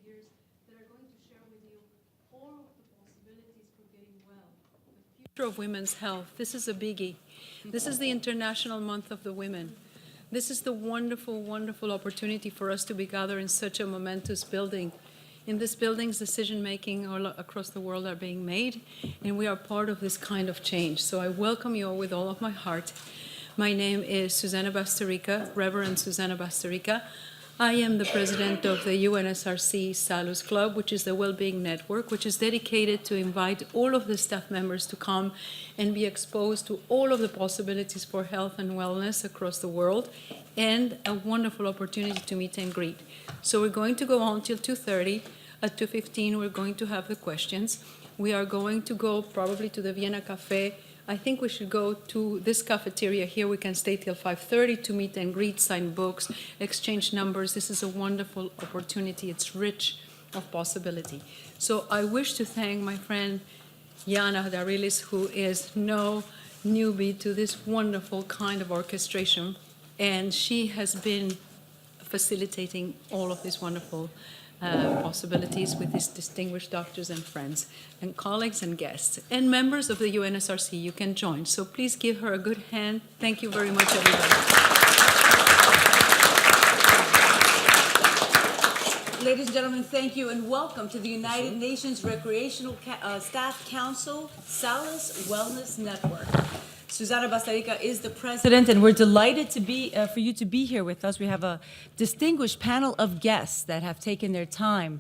speakers that are going to share with you all of the possibilities for getting well. The future of women's health. This is a biggie. This is the International Month of the Women. This is the wonderful, wonderful opportunity for us to be gathered in such a momentous building. In this building's decision-making all across the world are being made, and we are part of this kind of change. So I welcome you all with all of my heart. My name is Susana Basttarica, Reverend Susana Basttarica. I am the president of the UNSRC-Salus Club, which is the Wellbeing Network, which is dedicated to invite all of the staff members to come and be exposed to all of the possibilities for health and wellness across the world, and a wonderful opportunity to meet and greet. So we're going to go on till 2:30. At 2:15, we're going to have the questions. We are going to go probably to the Vienna Cafe. I think we should go to this cafeteria here. We can stay till 5:30 to meet and greet, sign books, exchange numbers. This is a wonderful opportunity. It's rich of possibility. So I wish to thank my friend Yanna Darilis, who is no newbie to this wonderful kind of orchestration. And she has been facilitating all of these wonderful possibilities with these distinguished doctors and friends and colleagues and guests and members of the UNSRC. You can join. So please give her a good hand. Thank you very much, everybody. Ladies and gentlemen, thank you and welcome to the United Nations Recreational Staff Council-Salus Wellness Network. Susana Basttarica is the president, and we're delighted to be for you to be here with us. We have a distinguished panel of guests that have taken their time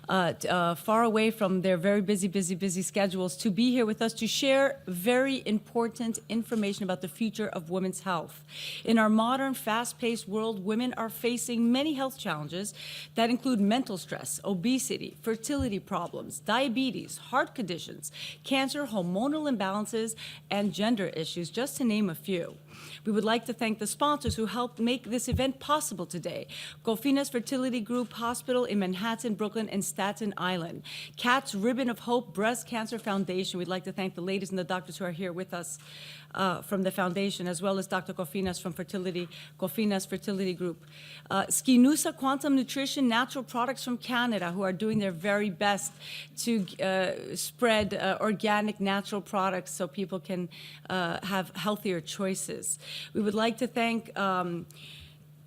far away from their very busy schedules to be here with us to share very important information about the future of women's health. In our modern, fast-paced world, women are facing many health challenges that include mental stress, obesity, fertility problems, diabetes, heart conditions, cancer, hormonal imbalances, and gender issues, just to name a few. We would like to thank the sponsors who helped make this event possible today. Koffinas Fertility Group Hospital in Manhattan, Brooklyn, and Staten Island. Kat's Ribbon of Hope Breast Cancer Foundation. We'd like to thank the ladies and the doctors who are here with us from the foundation, as well as Dr. Koffinas from Koffinas Fertility Group. Skinusa Quantum Nutrition, natural products from Canada, who are doing their very best to spread organic, natural products so people can have healthier choices. We would like to thank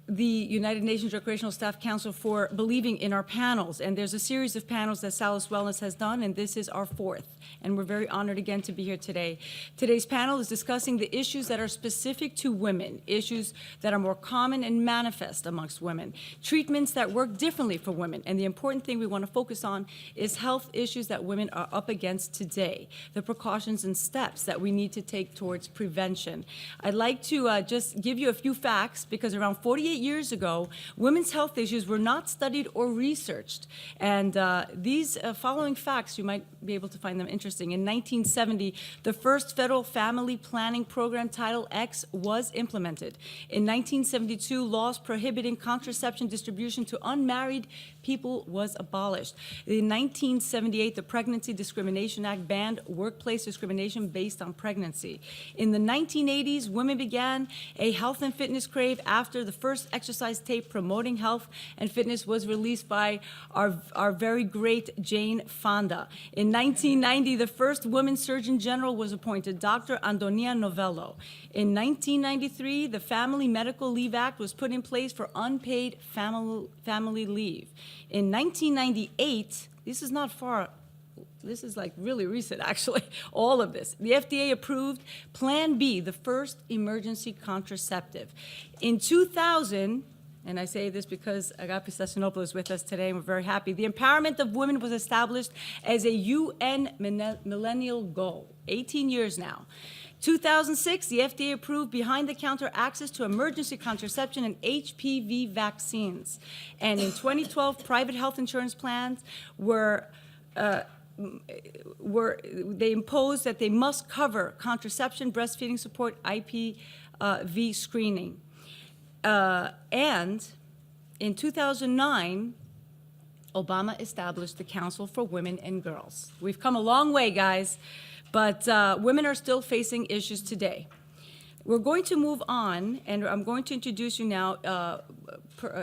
the United Nations Recreational Staff Council for believing in our panels. And there's a series of panels that Salus Wellness has done, and this is our fourth. And we're very honored again to be here today. Today's panel is discussing the issues that are specific to women, issues that are more common and manifest amongst women, treatments that work differently for women. And the important thing we want to focus on is health issues that women are up against today, the precautions and steps that we need to take towards prevention. I'd like to just give you a few facts, because around 48 years ago, women's health issues were not studied or researched. And these following facts, you might be able to find them interesting. In 1970, the first federal family planning program, Title X, was implemented. In 1972, laws prohibiting contraception distribution to unmarried people was abolished. In 1978, the Pregnancy Discrimination Act banned workplace discrimination based on pregnancy. In the 1980s, women began a health and fitness crave after the first exercise tape promoting health and fitness was released by our very great Jane Fonda. In 1990, the first woman Surgeon General was appointed, Dr. Antonia Novello. In 1993, the Family Medical Leave Act was put in place for unpaid family leave. In 1998, this is not far, this is like really recent actually, all of this. The FDA approved Plan B, the first emergency contraceptive. In 2000, and I say this because Agapi Stassinopoulos is with us today, and we're very happy. The empowerment of women was established as a UN millennial goal, 18 years now. 2006, the FDA approved behind-the-counter access to emergency contraception and HPV vaccines. And in 2012, private health insurance plans they imposed that they must cover contraception, breastfeeding support, IPV screening. And in 2009, Obama established the Council for Women and Girls. We've come a long way, guys, but women are still facing issues today. We're going to move on, and I'm going to introduce you now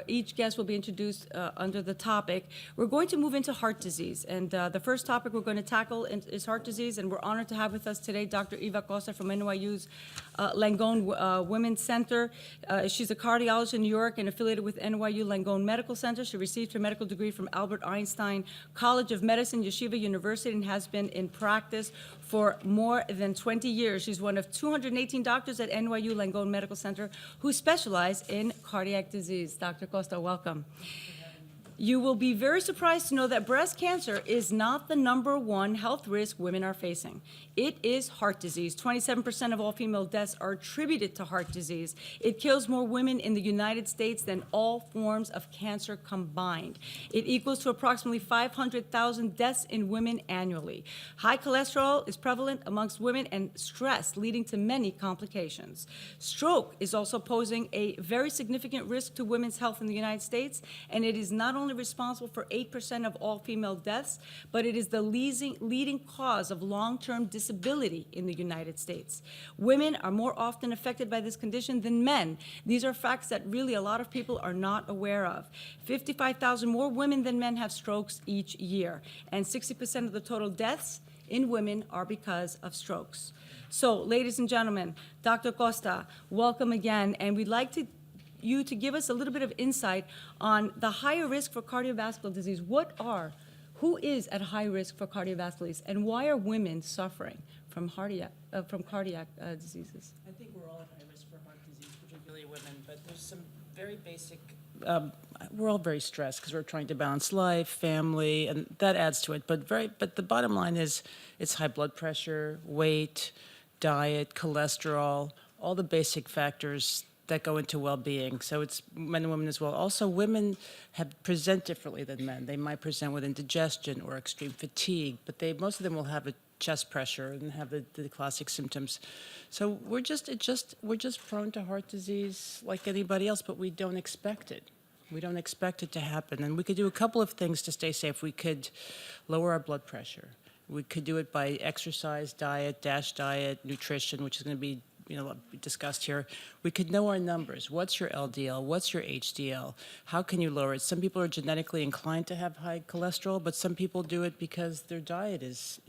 each guest will be introduced under the topic. We're going to move into heart disease. And the first topic we're going to tackle is heart disease. And we're honored to have with us today Dr. Eva Kosta from NYU's Langone Women's Center. She's a cardiologist in New York and affiliated with NYU Langone Medical Center. She received her medical degree from Albert Einstein College of Medicine, Yeshiva University, and has been in practice for more than 20 years. She's one of 218 doctors at NYU Langone Medical Center who specialize in cardiac disease. Dr. Kosta, welcome. You will be very surprised to know that breast cancer is not the #1 health risk women are facing. It is heart disease. 27% of all female deaths are attributed to heart disease. It kills more women in the United States than all forms of cancer combined. It equals to approximately 500,000 deaths in women annually. High cholesterol is prevalent amongst women and stress leading to many complications. Stroke is also posing a very significant risk to women's health in the United States, and it is not only responsible for 8% of all female deaths, but it is the leading cause of long-term disability in the United States. Women are more often affected by this condition than men. These are facts that really a lot of people are not aware of. 55,000 more women than men have strokes each year, and 60% of the total deaths in women are because of strokes. So, ladies and gentlemen, Dr. Kosta, welcome again, and we'd like you to give us a little bit of insight on the higher risk for cardiovascular disease. Who is at high risk for cardiovascular disease, and why are women suffering from cardiac diseases? I think we're all at high risk for heart disease, particularly women, but there's some very basic, we're all very stressed because we're trying to balance life, family, and that adds to it. But the bottom line is it's high blood pressure, weight, diet, cholesterol, all the basic factors that go into well-being. So it's men and women as well. Also, women present differently than men. They might present with indigestion or extreme fatigue, but most of them will have a chest pressure and have the classic symptoms. So we're just prone to heart disease like anybody else, but we don't expect it. We don't expect it to happen. And we could do a couple of things to stay safe. We could lower our blood pressure. We could do it by exercise, diet, DASH diet, nutrition, which is going to be discussed here. We could know our numbers. What's your LDL? What's your HDL? How can you lower it? Some people are genetically inclined to have high cholesterol, but some people do it because their diet is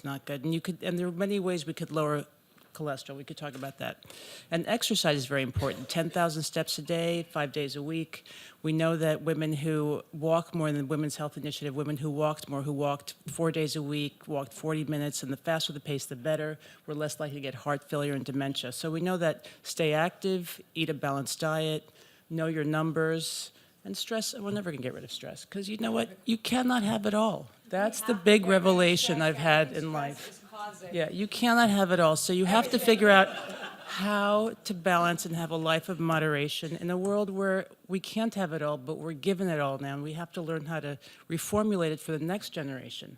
not good. And there are many ways we could lower cholesterol. We could talk about that. And exercise is very important. 10,000 steps a day, 5 days a week. We know that women who walk more than the Women's Health Initiative, women who walked more, who walked 4 days a week, walked 40 minutes, and the faster the pace, the better. We're less likely to get heart failure and dementia. So we know that stay active, eat a balanced diet, know your numbers, and stress. We're never going to get rid of stress because you know what? You cannot have it all. That's the big revelation I've had in life. Yeah, you cannot have it all. So you have to figure out how to balance and have a life of moderation in a world where we can't have it all, but we're given it all now, and we have to learn how to reformulate it for the next generation.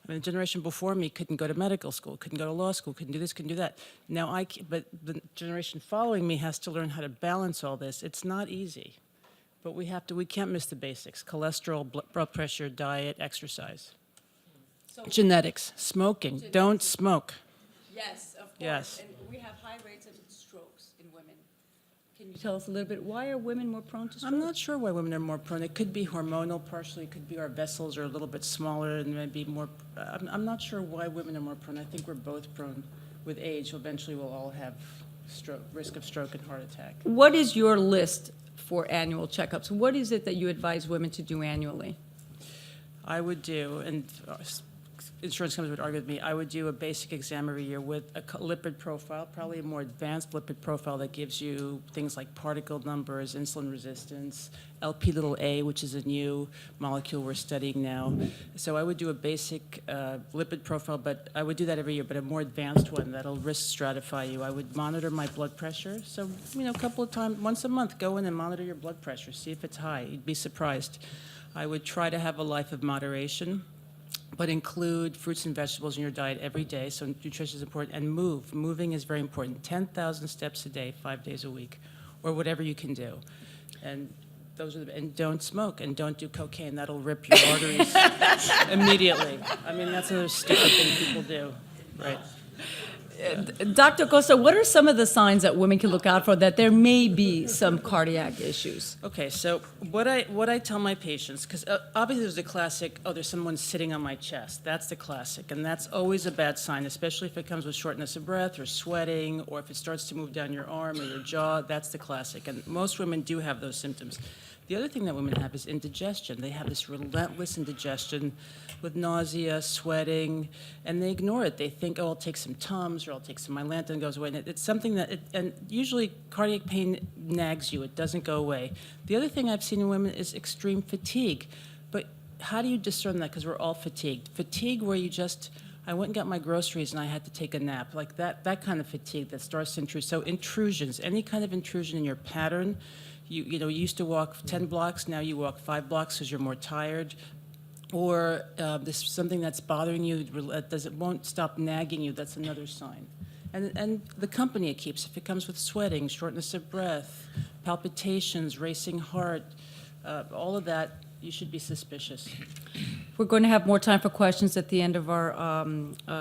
I mean, the generation before me couldn't go to medical school, couldn't go to law school, couldn't do this, couldn't do that. Now but the generation following me has to learn how to balance all this. It's not easy, but we can't miss the basics: cholesterol, blood pressure, diet, exercise. Genetics, smoking. Don't smoke. Yes, of course. Yes. And we have high rates of strokes in women. Can you tell us a little bit, why are women more prone to stroke? I'm not sure why women are more prone. It could be hormonal partially. It could be our vessels are a little bit smaller and maybe more. I'm not sure why women are more prone. I think we're both prone with age. Eventually we'll all have risk of stroke and heart attack. What is your list for annual checkups? What is it that you advise women to do annually? I would do, and insurance companies would argue with me, I would do a basic exam every year with a lipid profile, probably a more advanced lipid profile that gives you things like particle numbers, insulin resistance, Lp(a), which is a new molecule we're studying now. So I would do a basic lipid profile, but I would do that every year, but a more advanced one that'll risk stratify you. I would monitor my blood pressure. So, a couple of times, once a month, go in and monitor your blood pressure, see if it's high. You'd be surprised. I would try to have a life of moderation, but include fruits and vegetables in your diet every day, so nutrition is important, and move. Moving is very important. 10,000 steps a day, 5 days a week, or whatever you can do. And and don't smoke, and don't do cocaine. That'll rip your arteries immediately. I mean, that's another stupid thing people do, right? Dr. Kosta, what are some of the signs that women can look out for that there may be some cardiac issues? Okay, so what I tell my patients, because obviously there's a classic, oh, there's someone sitting on my chest. That's the classic, and that's always a bad sign, especially if it comes with shortness of breath or sweating, or if it starts to move down your arm or your jaw. That's the classic, and most women do have those symptoms. The other thing that women have is indigestion. They have this relentless indigestion with nausea, sweating, and they ignore it. They think, oh, I'll take some Tums or I'll take some Mylanta, and it goes away. And it's something that, and usually cardiac pain nags you. It doesn't go away. The other thing I've seen in women is extreme fatigue. But how do you discern that? Because we're all fatigued. Fatigue where you just, I went and got my groceries and I had to take a nap. Like that kind of fatigue that starts to intrude. So intrusions, any kind of intrusion in your pattern. You used to walk 10 blocks, now you walk 5 blocks because you're more tired. Or there's something that's bothering you, it won't stop nagging you, that's another sign. And the company it keeps, if it comes with sweating, shortness of breath, palpitations, racing heart, all of that, you should be suspicious. We're going to have more time for questions at the end of our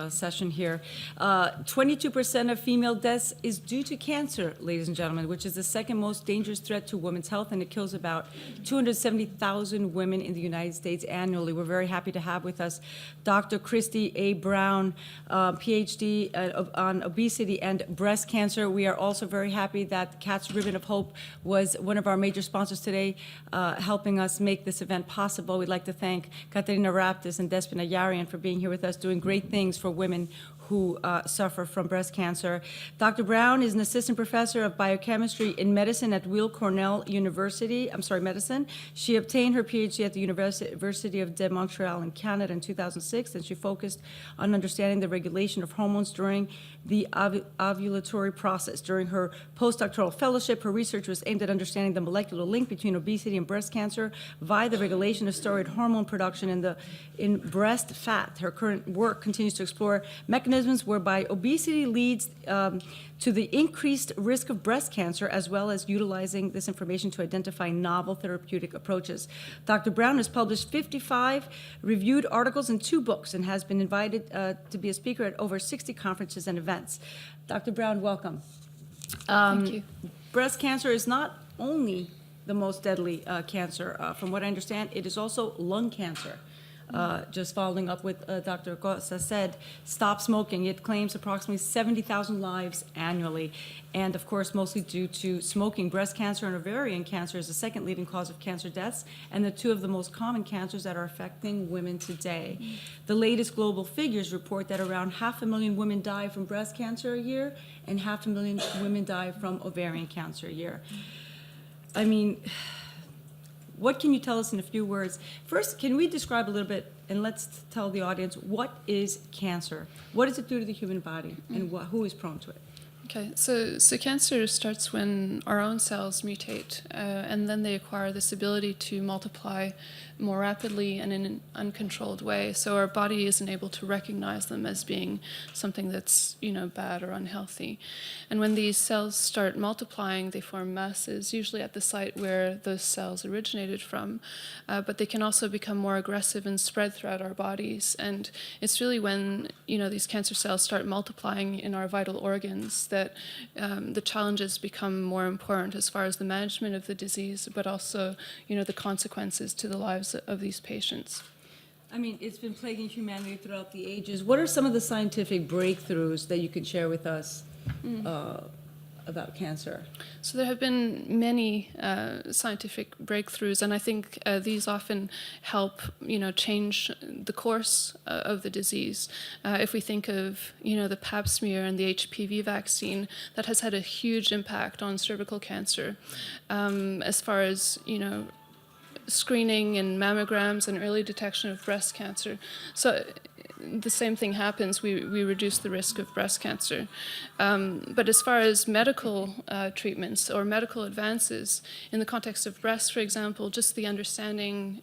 session here. 22% of female deaths is due to cancer, ladies and gentlemen, which is the second most dangerous threat to women's health, and it kills about 270,000 women in the United States annually. We're very happy to have with us Dr. Krysti A. Brown, PhD on obesity and breast cancer. We are also very happy that Cat's Ribbon of Hope was one of our major sponsors today, helping us make this event possible. We'd like to thank Katerina Raptis and Despina Yarian for being here with us, doing great things for women who suffer from breast cancer. Dr. Brown is an assistant professor of biochemistry in medicine at Weill Cornell University. Medicine. She obtained her PhD at the University of de Montreal in Canada in 2006, and she focused on understanding the regulation of hormones during the ovulatory process. During her postdoctoral fellowship, her research was aimed at understanding the molecular link between obesity and breast cancer via the regulation of steroid hormone production in breast fat. Her current work continues to explore mechanisms whereby obesity leads to the increased risk of breast cancer, as well as utilizing this information to identify novel therapeutic approaches. Dr. Brown has published 55 reviewed articles and 2 books and has been invited to be a speaker at over 60 conferences and events. Dr. Brown, welcome. Thank you. Breast cancer is not only the most deadly cancer. From what I understand, it is also lung cancer. Just following up with Dr. Kosta said, stop smoking. It claims approximately 70,000 lives annually, and of course mostly due to smoking. Breast cancer and ovarian cancer is the second leading cause of cancer deaths, and the 2 of the most common cancers that are affecting women today. The latest global figures report that around 500,000 women die from breast cancer a year, and 500,000 women die from ovarian cancer a year. I mean, what can you tell us in a few words? First, can we describe a little bit, and let's tell the audience, what is cancer? What does it do to the human body, and who is prone to it? Okay, so cancer starts when our own cells mutate, and then they acquire this ability to multiply more rapidly and in an uncontrolled way. So our body isn't able to recognize them as being something that's, bad or unhealthy. And when these cells start multiplying, they form masses, usually at the site where those cells originated from. But they can also become more aggressive and spread throughout our bodies. And it's really when, these cancer cells start multiplying in our vital organs that the challenges become more important as far as the management of the disease, but also, the consequences to the lives of these patients. I mean, it's been plaguing humanity throughout the ages. What are some of the scientific breakthroughs that you can share with us about cancer? So there have been many scientific breakthroughs, and I think these often help, change the course of the disease. If we think of, the Pap smear and the HPV vaccine, that has had a huge impact on cervical cancer. As far as, screening and mammograms and early detection of breast cancer. So the same thing happens. We reduce the risk of breast cancer. But as far as medical treatments or medical advances, in the context of breast, for example, just the understanding,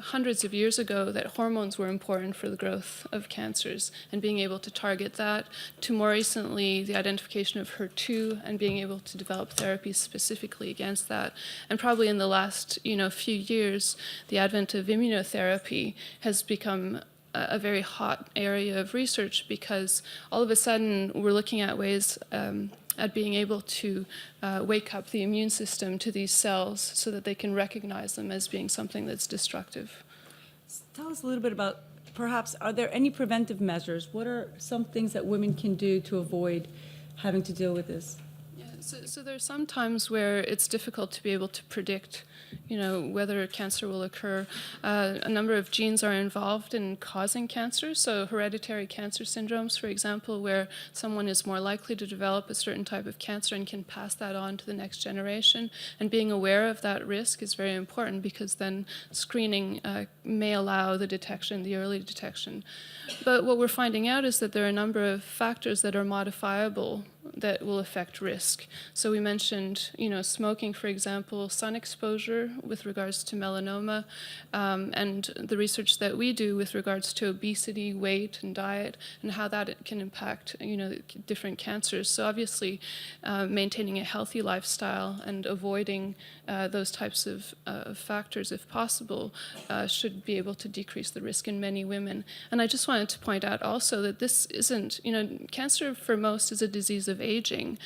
hundreds of years ago that hormones were important for the growth of cancers and being able to target that, to more recently the identification of HER2 and being able to develop therapies specifically against that. And probably in the last, few years, the advent of immunotherapy has become a very hot area of research, because all of a sudden we're looking at ways at being able to wake up the immune system to these cells so that they can recognize them as being something that's destructive. Tell us a little bit about, perhaps, are there any preventive measures? What are some things that women can do to avoid having to deal with this? Yeah, so there are some times where it's difficult to be able to predict, whether cancer will occur. A number of genes are involved in causing cancer. So hereditary cancer syndromes, for example, where someone is more likely to develop a certain type of cancer and can pass that on to the next generation. And being aware of that risk is very important, because then screening may allow the early detection. But what we're finding out is that there are a number of factors that are modifiable that will affect risk. So we mentioned, smoking, for example, sun exposure with regards to melanoma, and the research that we do with regards to obesity, weight, and diet, and how that can impact, different cancers. So obviously, maintaining a healthy lifestyle and avoiding those types of factors, if possible, should be able to decrease the risk in many women. And I just wanted to point out also that this isn't, cancer for most is a disease of aging,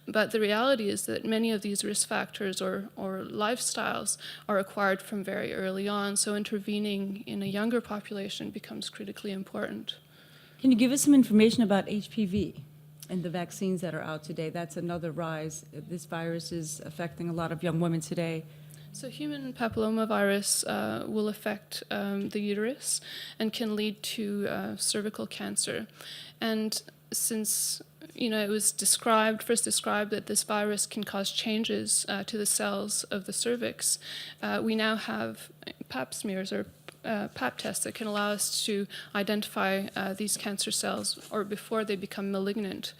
but the reality is that many of these risk factors or lifestyles are acquired from very early on, so intervening in a younger population becomes critically important. Can you give us some information about HPV and the vaccines that are out today? That's another rise. This virus is affecting a lot of young women today. So human papillomavirus will affect the uterus and can lead to cervical cancer. And since it was first described that this virus can cause changes to the cells of the cervix, we now have pap smears or pap tests that can allow us to identify these cancer cells or before they become malignant.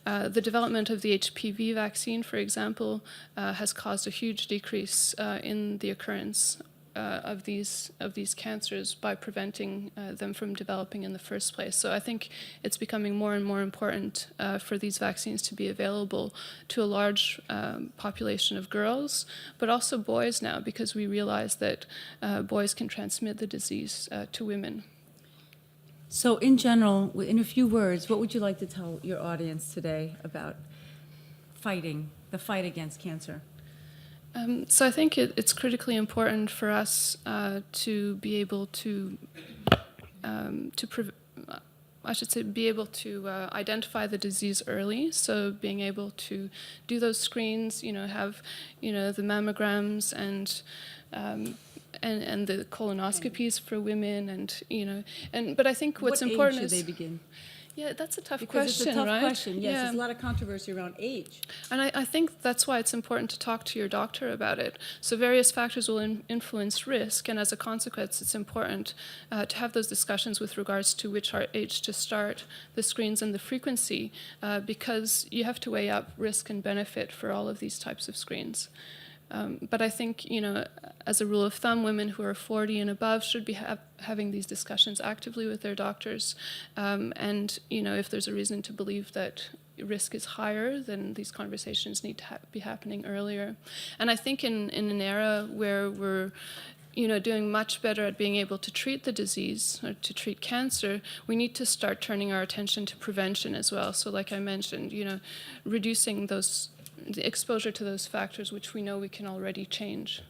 The development of the HPV vaccine, for example, has caused a huge decrease in the occurrence of these cancers by preventing them from developing in the first place. So I think it's becoming more and more important for these vaccines to be available to a large population of girls, but also boys now, because we realize that boys can transmit the disease to women. So in general, in a few words, what would you like to tell your audience today about the fight against cancer? So I think it's critically important for us to be able to be able to identify the disease early. So being able to do those screens, have the mammograms and the colonoscopies for women, but I think what's important is... What age should they begin? Yeah, that's a tough Because question, it's a tough right? question, yes. Yeah. There's a lot of controversy around age. And I think that's why it's important to talk to your doctor about it. So various factors will influence risk, and as a consequence, it's important to have those discussions with regards to which age to start the screens and the frequency, because you have to weigh up risk and benefit for all of these types of screens. But I think, as a rule of thumb, women who are 40 and above should be having these discussions actively with their doctors. And, if there's a reason to believe that risk is higher, then these conversations need to be happening earlier. And I think in an era where we're doing much better at being able to treat the disease or to treat cancer, we need to start turning our attention to prevention as well. So like I mentioned, reducing the exposure to those factors which we know we can already change.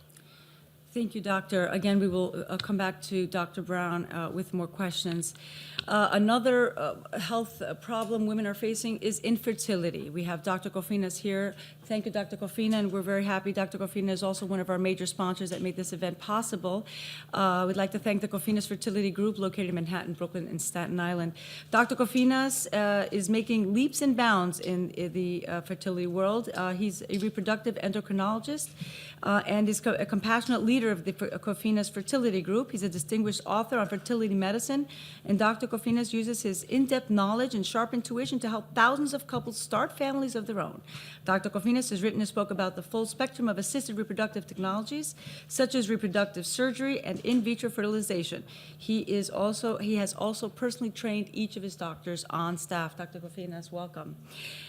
Thank you, Doctor. Again, we will come back to Dr. Brown with more questions. Another health problem women are facing is infertility. We have Dr. Koffinas here. Thank you, Dr. Koffina, and we're very happy. Dr. Koffina is also one of our major sponsors that made this event possible. We'd like to thank the Koffinas Fertility Group located in Manhattan, Brooklyn, and Staten Island. Dr. Koffinas is making leaps and bounds in the fertility world. He's a reproductive endocrinologist and is a compassionate leader of the Koffinas Fertility Group. He's a distinguished author on fertility medicine, and Dr. Koffinas uses his in-depth knowledge and sharp intuition to help thousands of couples start families of their own. Dr. Koffinas has written and spoke about the full spectrum of assisted reproductive technologies, such as reproductive surgery and in vitro fertilization. He has also personally trained each of his doctors on staff. Dr. Koffinas, welcome.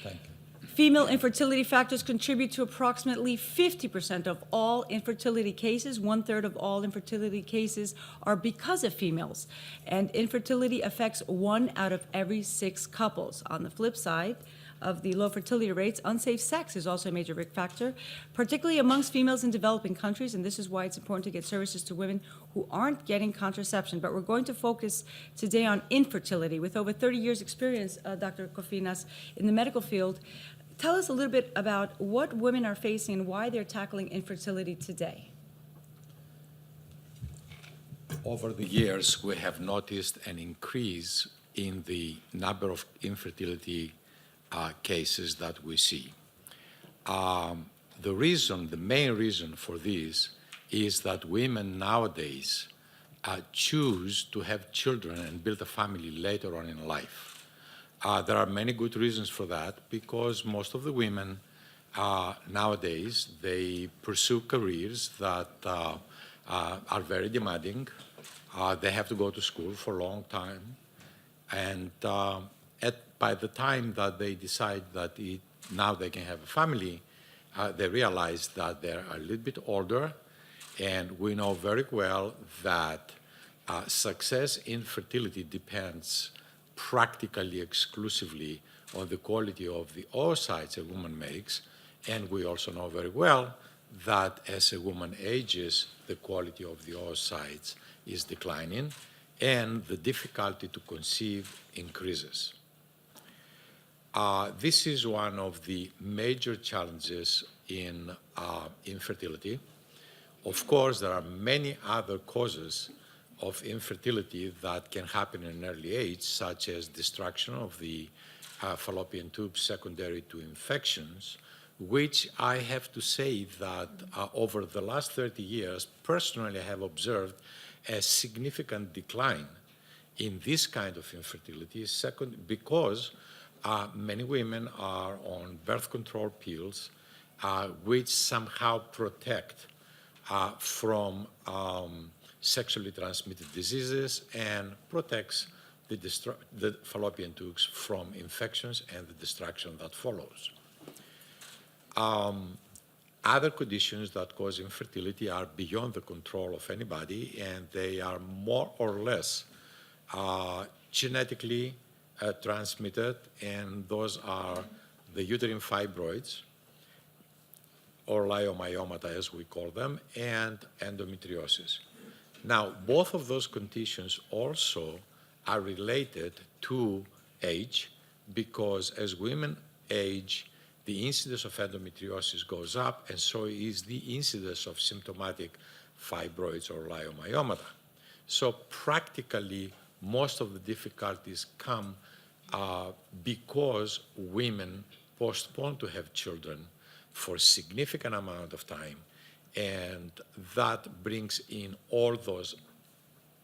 Thank you. Female infertility factors contribute to approximately 50% of all infertility cases. 1/3 of all infertility cases are because of females. And infertility affects 1 out of every 6 couples. On the flip side of the low fertility rates, unsafe sex is also a major risk factor, particularly amongst females in developing countries, and this is why it's important to get services to women who aren't getting contraception. But we're going to focus today on infertility. With over 30 years' experience, Dr. Koffinas, in the medical field, tell us a little bit about what women are facing and why they're tackling infertility today. Over the years, we have noticed an increase in the number of infertility cases that we see. The main reason for this is that women nowadays choose to have children and build a family later on in life. There are many good reasons for that, because most of the women nowadays, they pursue careers that are very demanding. They have to go to school for a long time, and by the time that they decide that now they can have a family, they realize that they're a little bit older, and we know very well that success in fertility depends practically exclusively on the quality of the oocytes a woman makes, and we also know very well that as a woman ages, the quality of the oocytes is declining, and the difficulty to conceive increases. This is one of the major challenges in infertility. Of course, there are many other causes of infertility that can happen in an early age, such as destruction of the fallopian tube secondary to infections, which I have to say that over the last 30 years, personally, I have observed a significant decline in this kind of infertility, because many women are on birth control pills, which somehow protect from sexually transmitted diseases and protects the fallopian tubes from infections and the destruction that follows. Other conditions that cause infertility are beyond the control of anybody, and they are more or less genetically transmitted, and those are the uterine fibroids, or leiomyomata as we call them, and endometriosis. Now, both of those conditions also are related to age, because as women age, the incidence of endometriosis goes up, and so is the incidence of symptomatic fibroids or leiomyomata. So practically, most of the difficulties come because women postpone to have children for a significant amount of time, and that brings in all those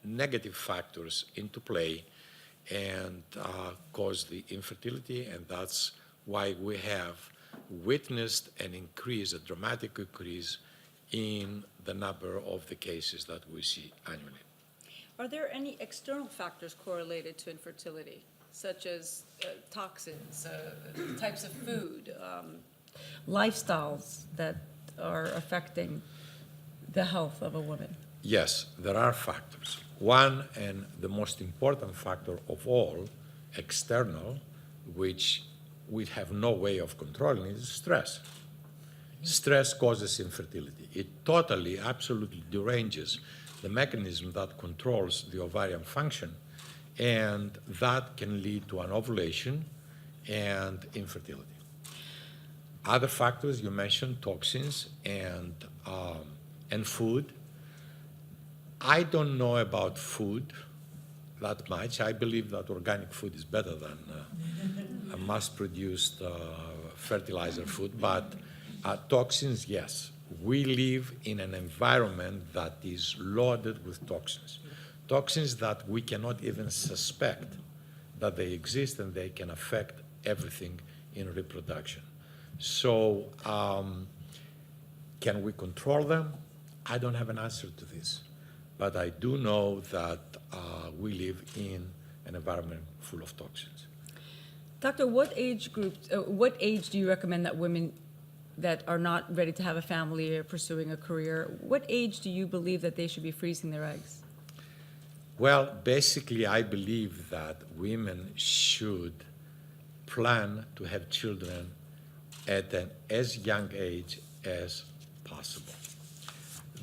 negative factors into play and cause the infertility, and that's why we have witnessed an increase, a dramatic increase in the number of the cases that we see annually. Are there any external factors correlated to infertility, such as toxins, types of food, lifestyles that are affecting the health of a woman? Yes, there are factors. One, and the most important factor of all, external, which we have no way of controlling, is stress. Stress causes infertility. It totally, absolutely deranges the mechanism that controls the ovarian function, and that can lead to an ovulation and infertility. Other factors, you mentioned toxins and food. I don't know about food that much. I believe that organic food is better than a mass-produced fertilizer food, but toxins, yes. We live in an environment that is loaded with toxins. Toxins that we cannot even suspect that they exist, and they can affect everything in reproduction. So can we control them? I don't have an answer to this, but I do know that we live in an environment full of toxins. Doctor, what age do you recommend that women that are not ready to have a family or pursuing a career, what age do you believe that they should be freezing their eggs? Well, basically, I believe that women should plan to have children at an as young age as possible.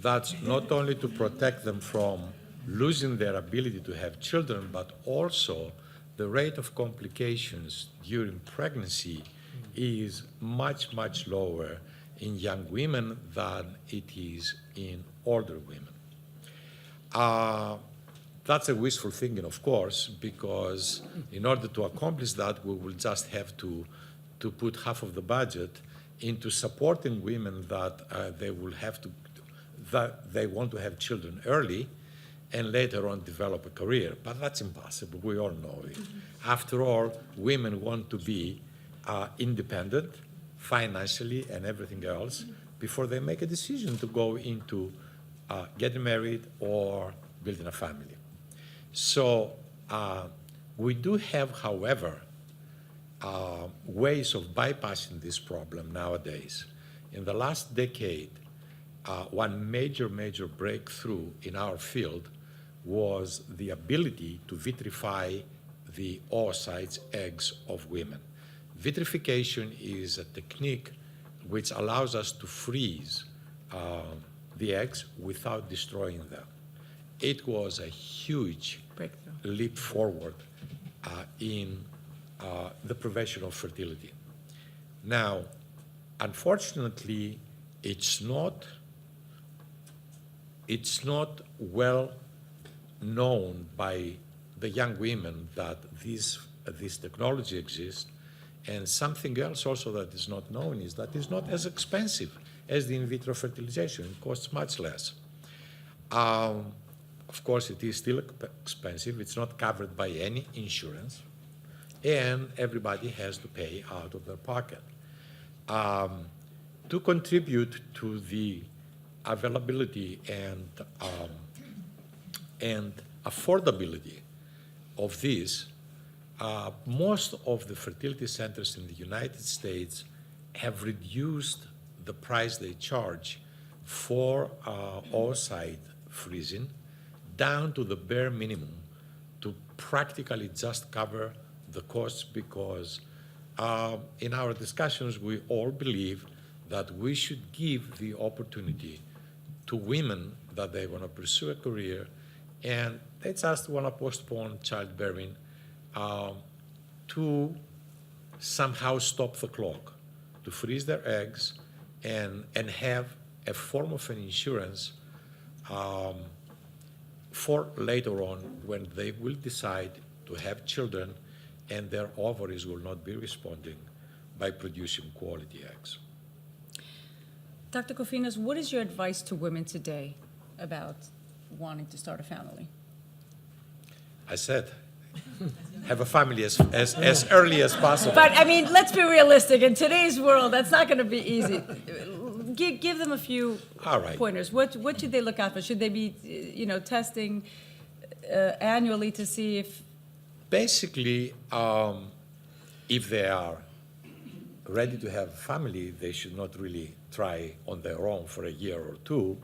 That's not only to protect them from losing their ability to have children, but also the rate of complications during pregnancy is much, much lower in young women than it is in older women. That's a wishful thinking, of course, because in order to accomplish that, we will just have to put half of the budget into supporting women that they want to have children early and later on develop a career. But that's impossible. We all know it. After all, women want to be independent financially and everything else before they make a decision to go into getting married or building a family. So we do have, however, ways of bypassing this problem nowadays. In the last decade, one major breakthrough in our field was the ability to vitrify the oocytes, eggs of women. Vitrification is a technique which allows us to freeze the eggs without destroying them. It was a huge leap forward in the prevention of fertility. Now, unfortunately, it's not well known by the young women that this technology exists. And something else also that is not known is that it's not as expensive as the in vitro fertilization. It costs much less. Of course, it is still expensive. It's not covered by any insurance, and everybody has to pay out of their pocket. To contribute to the availability and affordability of this, most of the fertility centers in the United States have reduced the price they charge for oocyte freezing down to the bare minimum to practically just cover the costs, because in our discussions we all believe that we should give the opportunity to women that they want to pursue a career and they just want to postpone childbearing to somehow stop the clock, to freeze their eggs and have a form of an insurance for later on when they will decide to have children and their ovaries will not be responding by producing quality eggs. Dr. Koffinas, what is your advice to women today about wanting to start a family? I said, have a family as early as possible. But, I mean, let's be realistic. In today's world, that's not going to be easy. Give them a few pointers. What should they look out for? Should they be, testing annually to see if... Basically, if they are ready to have a family, they should not really try on their own for a year or two,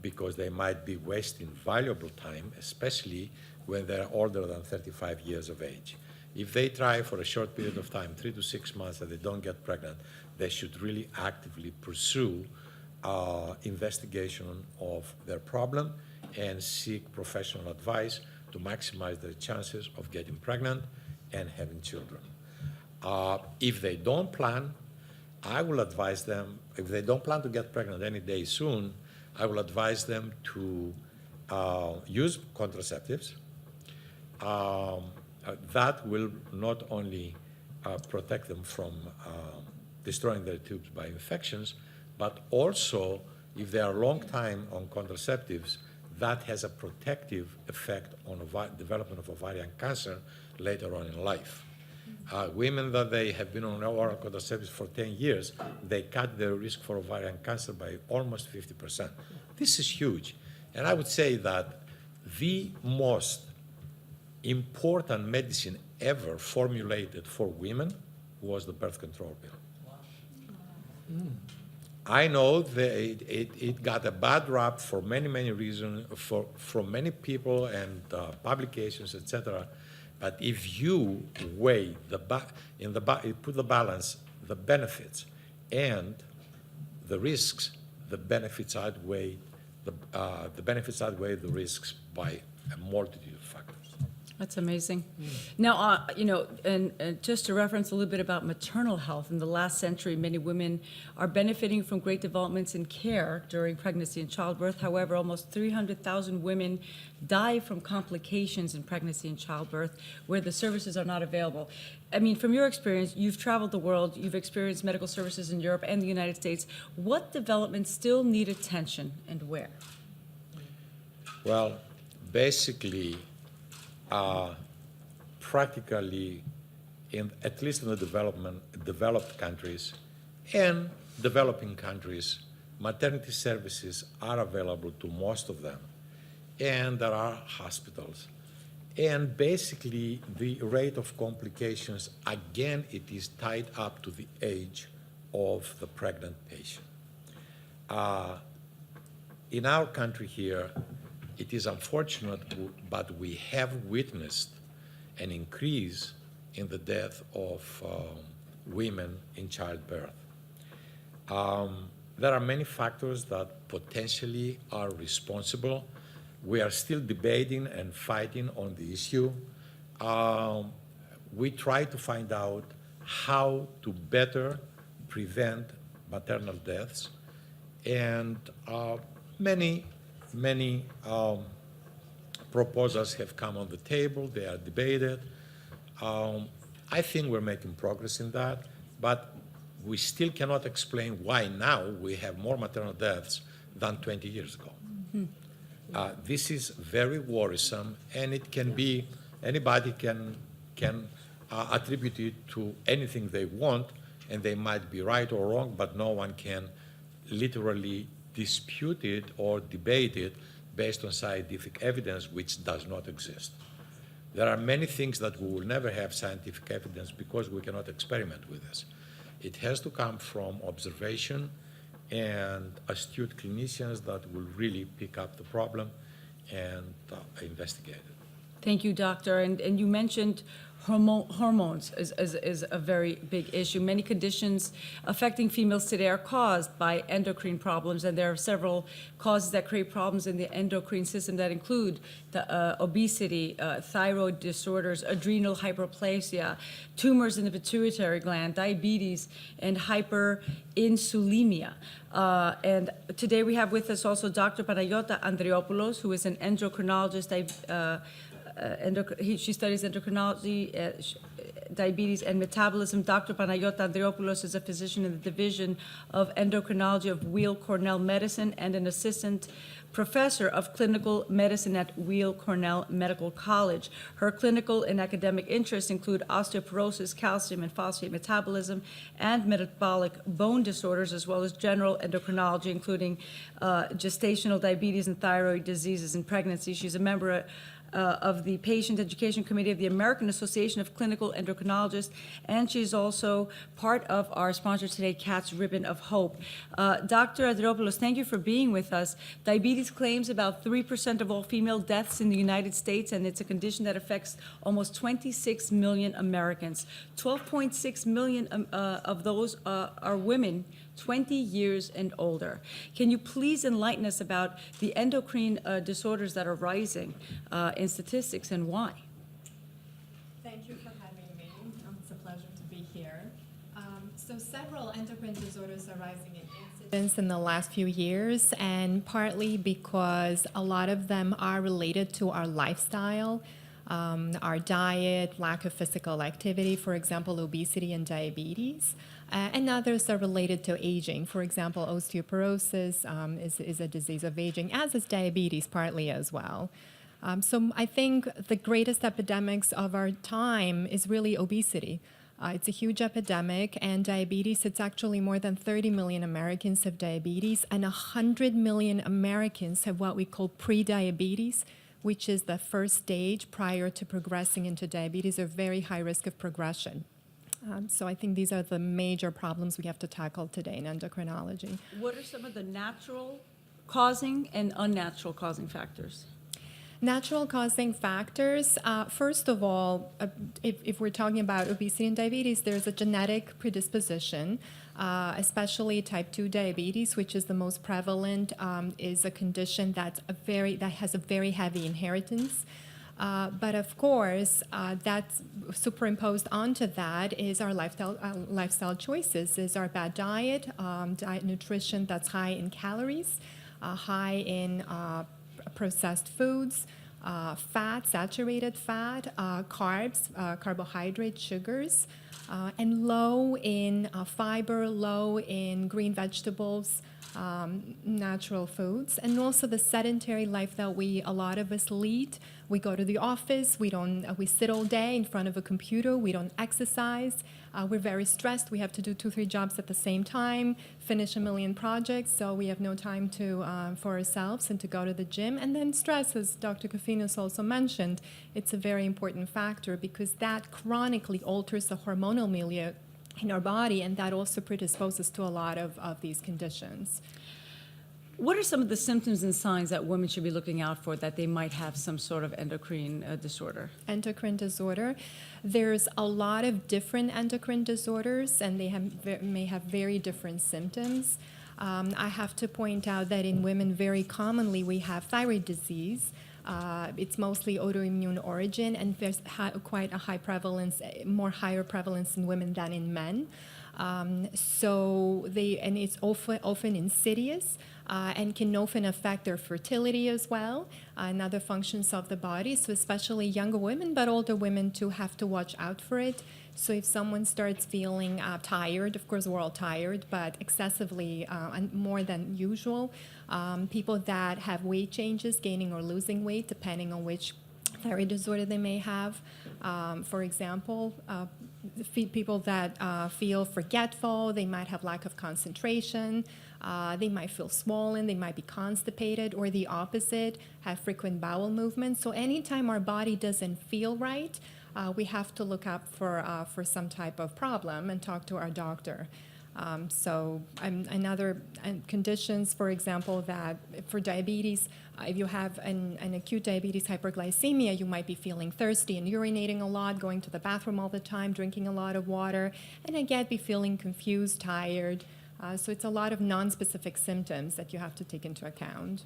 because they might be wasting valuable time, especially when they're older than 35 years of age. If they try for a short period of time, 3 to 6 months, and they don't get pregnant, they should really actively pursue investigation of their problem and seek professional advice to maximize their chances of getting pregnant and having children. If they don't plan, I will advise them, if they don't plan to get pregnant any day soon, I will advise them to use contraceptives. That will not only protect them from destroying their tubes by infections, but also, if they are a long time on contraceptives, that has a protective effect on development of ovarian cancer later on in life. Women that they have been on oral contraceptives for 10 years, they cut their risk for ovarian cancer by almost 50%. This is huge. And I would say that the most important medicine ever formulated for women was the birth control pill. I know that it got a bad rap for many, many reasons, from many people and publications, etc. But if you weigh you put the balance, the benefits and the risks, the benefits outweigh the risks by a multitude of factors. That's amazing. Now, and just to reference a little bit about maternal health, in the last century, many women are benefiting from great developments in care during pregnancy and childbirth. However, almost 300,000 women die from complications in pregnancy and childbirth where the services are not available. I mean, from your experience, you've traveled the world, you've experienced medical services in Europe and the United States. What developments still need attention and where? Well, basically, practically, at least in the developed countries and developing countries, maternity services are available to most of them, and there are hospitals. And basically, the rate of complications, again, it is tied up to the age of the pregnant patient. In our country here, it is unfortunate, but we have witnessed an increase in the death of women in childbirth. There are many factors that potentially are responsible. We are still debating and fighting on the issue. We try to find out how to better prevent maternal deaths, and many proposals have come on the table. They are debated. I think we're making progress in that, but we still cannot explain why now we have more maternal deaths than 20 years ago. This is very worrisome, and it can be, anybody can attribute it to anything they want, and they might be right or wrong, but no one can literally dispute it or debate it based on scientific evidence, which does not exist. There are many things that we will never have scientific evidence because we cannot experiment with this. It has to come from observation and astute clinicians that will really pick up the problem and investigate it. Thank you, doctor. And you mentioned hormones is a very big issue. Many conditions affecting females today are caused by endocrine problems, and there are several causes that create problems in the endocrine system that include the obesity, thyroid disorders, adrenal hyperplasia, tumors in the pituitary gland, diabetes, and hyperinsulinemia. And today we have with us also Dr. Panayiota Andreopoulos, who is an endocrinologist. She studies endocrinology, diabetes, and metabolism. Dr. Panayiota Andreopoulos is a physician in the Division of Endocrinology of Weill Cornell Medicine and an assistant professor of clinical medicine at Weill Cornell Medical College. Her clinical and academic interests include osteoporosis, calcium and phosphate metabolism, and metabolic bone disorders, as well as general endocrinology, including gestational diabetes and thyroid diseases in pregnancy. She's a member of the Patient Education Committee of the American Association of Clinical Endocrinologists, and she's also part of our sponsor today, Cat's Ribbon of Hope. Dr. Andreopoulos, thank you for being with us. Diabetes claims about 3% of all female deaths in the United States, and it's a condition that affects almost 26 million Americans. 12.6 million of those are women 20 years and older. Can you please enlighten us about the endocrine disorders that are rising in statistics and why? Thank you for having me. It's a pleasure to be here. So several endocrine disorders are rising in incidence in the last few years, and partly because a lot of them are related to our lifestyle, our diet, lack of physical activity, for example, obesity and diabetes. And others are related to aging. For example, osteoporosis is a disease of aging, as is diabetes partly as well. So I think the greatest epidemics of our time is really obesity. It's a huge epidemic, and diabetes, it's actually more than 30 million Americans have diabetes, and 100 million Americans have what we call pre-diabetes, which is the first stage prior to progressing into diabetes, or very high risk of progression. So I think these are the major problems we have to tackle today in endocrinology. What are some of the natural causing and unnatural causing factors? Natural causing factors, first of all, if we're talking about obesity and diabetes, there's a genetic predisposition, especially type 2 diabetes, which is the most prevalent, is a condition that has a very heavy inheritance. But of course, that's superimposed onto that is our lifestyle choices, is our bad diet, nutrition that's high in calories, high in processed foods, fat, saturated fat, carbs, carbohydrates, sugars, and low in fiber, low in green vegetables, natural foods, and also the sedentary life that a lot of us lead. We go to the office, we sit all day in front of a computer, we don't exercise, we're very stressed, we have to do 2-3 jobs at the same time, finish 1 million projects, so we have no time for ourselves and to go to the gym. And then stress, as Dr. Koffinas also mentioned, it's a very important factor because that chronically alters the hormonal milieu in our body, and that also predisposes to a lot of these conditions. What are some of the symptoms and signs that women should be looking out for that they might have some sort of endocrine disorder? Endocrine disorder. There's a lot of different endocrine disorders, and they may have very different symptoms. I have to point out that in women, very commonly, we have thyroid disease. It's mostly autoimmune origin, and there's quite a high prevalence, higher prevalence in women than in men. And it's often insidious and can often affect their fertility as well and other functions of the body. So especially younger women, but older women too, have to watch out for it. So if someone starts feeling tired, of course we're all tired, but excessively and more than usual, people that have weight changes, gaining or losing weight, depending on which thyroid disorder they may have. For example, people that feel forgetful, they might have lack of concentration, they might feel swollen, they might be constipated, or the opposite, have frequent bowel movements. So anytime our body doesn't feel right, we have to look up for some type of problem and talk to our doctor. Another conditions, for example, that for diabetes, if you have an acute diabetes hyperglycemia, you might be feeling thirsty and urinating a lot, going to the bathroom all the time, drinking a lot of water, and again, be feeling confused, tired. So it's a lot of non-specific symptoms that you have to take into account.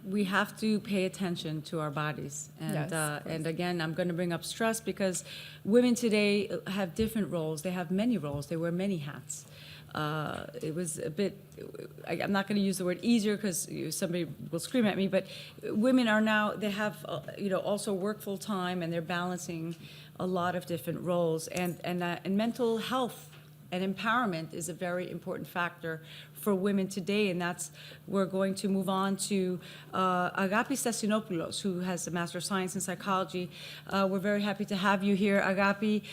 We have to pay attention to our bodies. And, Yes, and again, I'm going to bring up stress because women today have different roles. They have many roles. They wear many hats. It was a bit, I'm not going to use the word easier because somebody will scream at me, but women are now, they have, also work full time, and they're balancing a lot of different roles. And mental health and empowerment is a very important factor for women today, and we're going to move on to Agapi Stassinopoulos, who has a Master of Science in Psychology. We're very happy to have you here, Agapi.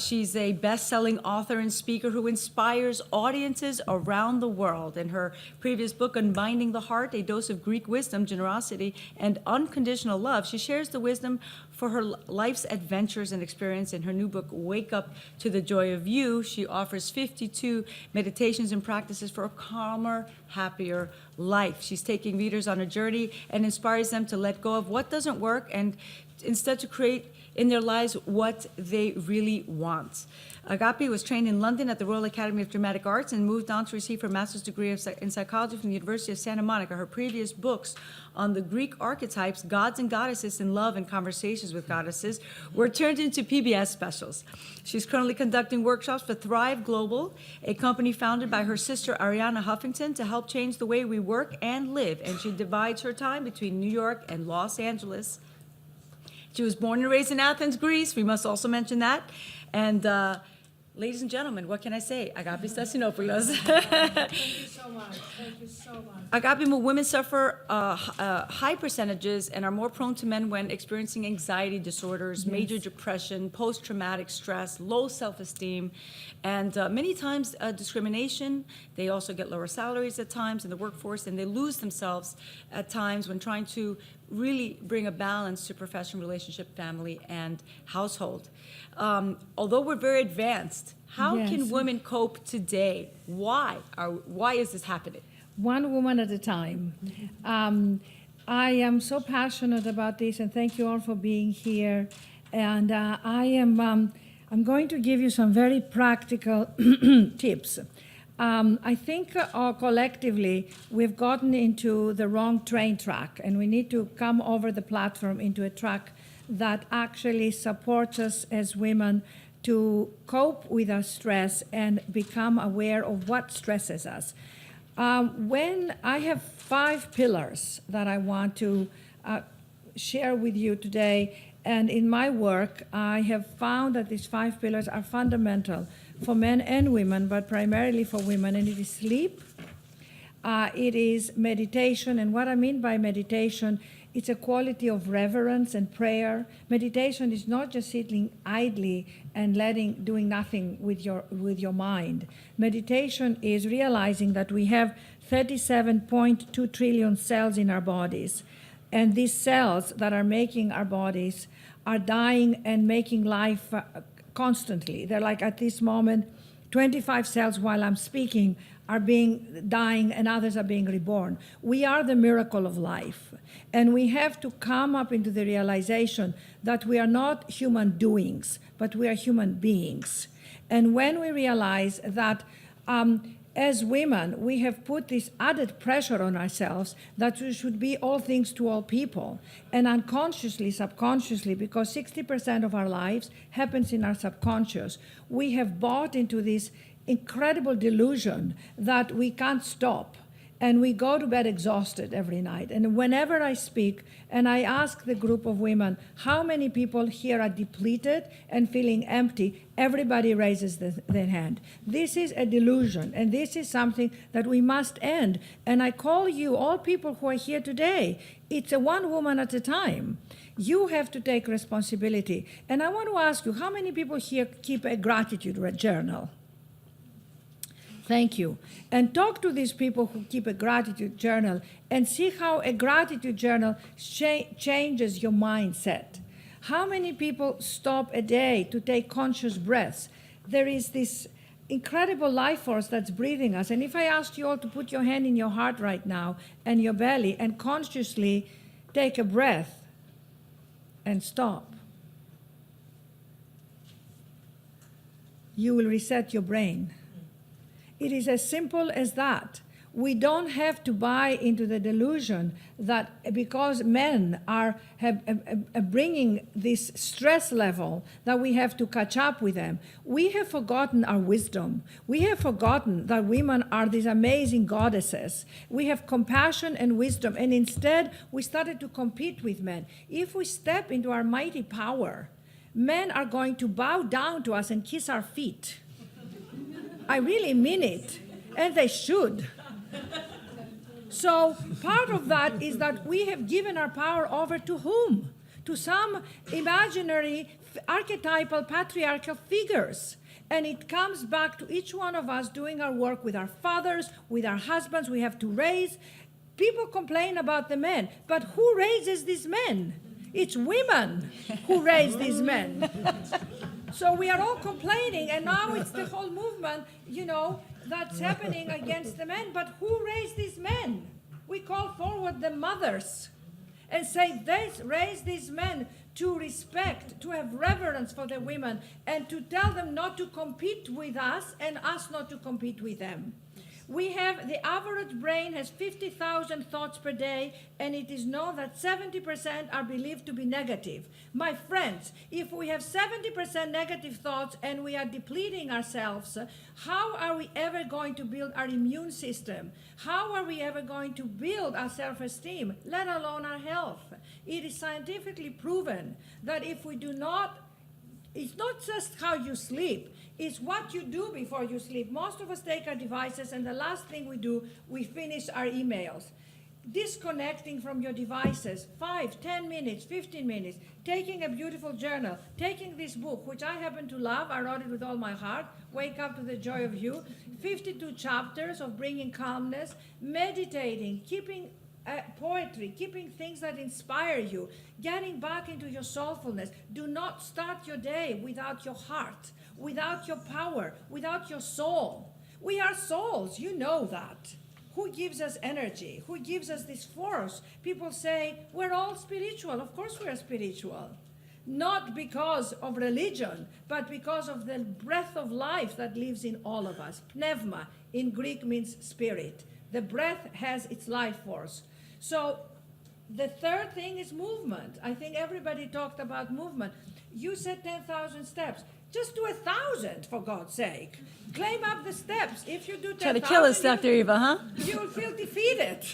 She's a best-selling author and speaker who inspires audiences around the world. In her previous book, Unbinding the Heart, A Dose of Greek Wisdom, Generosity, and Unconditional Love, she shares the wisdom for her life's adventures and experience. In her new book, Wake Up to the Joy of You, she offers 52 meditations and practices for a calmer, happier life. She's taking readers on a journey and inspires them to let go of what doesn't work and instead to create in their lives what they really want. Agapi was trained in London at the Royal Academy of Dramatic Arts and moved on to receive her master's degree in psychology from the University of Santa Monica. Her previous books on the Greek archetypes, Gods and Goddesses in Love and Conversations with Goddesses, were turned into PBS specials. She's currently conducting workshops for Thrive Global, a company founded by her sister Ariana Huffington to help change the way we work and live, and she divides her time between New York and Los Angeles. She was born and raised in Athens, Greece. We must also mention that. And Ladies and gentlemen, what can I say? Agapi Stassinopoulos. Thank you so much. Thank you so much. Agapi, women suffer high percentages and are more prone to men when experiencing anxiety disorders, major depression, post-traumatic stress, low self-esteem, and many times discrimination. They also get lower salaries at times in the workforce, and they lose themselves at times when trying to really bring a balance to professional, relationship, family, and household. Although we're very advanced, how can women cope today? Why is this happening? One woman at a time. I am so passionate about this, and thank you all for being here. And I'm going to give you some very practical tips. I think collectively we've gotten into the wrong train track, and we need to come over the platform into a track that actually supports us as women to cope with our stress and become aware of what stresses us. When I have 5 pillars that I want to share with you today, and in my work, I have found that these 5 pillars are fundamental for men and women, but primarily for women, and it is sleep, it is meditation, and what I mean by meditation, it's a quality of reverence and prayer. Meditation is not just sitting idly and doing nothing with your mind. Meditation is realizing that we have 37.2 trillion cells in our bodies, and these cells that are making our bodies are dying and making life constantly. They're like at this moment, 25 cells while I'm speaking are dying and others are being reborn. We are the miracle of life. And we have to come up into the realization that we are not human doings, but we are human beings. And when we realize that as women, we have put this added pressure on ourselves that we should be all things to all people. And unconsciously, subconsciously, because 60% of our lives happens in our subconscious, we have bought into this incredible delusion that we can't stop. And we go to bed exhausted every night. And whenever I speak and I ask the group of women, how many people here are depleted and feeling empty, everybody raises their hand. This is a delusion, and this is something that we must end. And I call you, all people who are here today, it's a one woman at a time. You have to take responsibility. And I want to ask you, how many people here keep a gratitude journal? Thank you. And talk to these people who keep a gratitude journal and see how a gratitude journal changes your mindset. How many people stop a day to take conscious breaths? There is this incredible life force that's breathing us. And if I asked you all to put your hand in your heart right now and your belly and consciously take a breath and stop, you will reset your brain. It is as simple as that. We don't have to buy into the delusion that because men are bringing this stress level that we have to catch up with them. We have forgotten our wisdom. We have forgotten that women are these amazing goddesses. We have compassion and wisdom, and instead we started to compete with men. If we step into our mighty power, men are going to bow down to us and kiss our feet. I really mean it, and they should. So part of that is that we have given our power over to whom? To some imaginary archetypal patriarchal figures. And it comes back to each one of us doing our work with our fathers, with our husbands. We have to raise. People complain about the men, but who raises these men? It's women who raise these men. So we are all complaining, and now it's the whole movement, that's happening against the men. But who raised these men? We call forward the mothers and say, raise these men to respect, to have reverence for the women, and to tell them not to compete with us and us not to compete with them. The average brain has 50,000 thoughts per day, and it is known that 70% are believed to be negative. My friends, if we have 70% negative thoughts and we are depleting ourselves, how are we ever going to build our immune system? How are we ever going to build our self-esteem, let alone our health? It is scientifically proven that if we do not It's not just how you sleep, it's what you do before you sleep. Most of us take our devices, and the last thing we do, we finish our emails. Disconnecting from your devices, 5, 10 minutes, 15 minutes, taking a beautiful journal, taking this book, which I happen to love, I wrote it with all my heart, Wake Up to the Joy of You, 52 chapters of bringing calmness, meditating, keeping poetry, keeping things that inspire you, getting back into your soulfulness. Do not start your day without your heart, without your power, without your soul. We are souls, you know that. Who gives us energy? Who gives us this force? People say, we're all spiritual. Of course we are spiritual. Not because of religion, but because of the breath of life that lives in all of us. Pneuma in Greek means spirit. The breath has its life force. So the third thing is movement. I think everybody talked about movement. You said 10,000 steps. Just do 1,000, for God's sake. Claim up the steps. If you do 10,000, Try to kill us, Dr. Eva, huh? you'll feel defeated.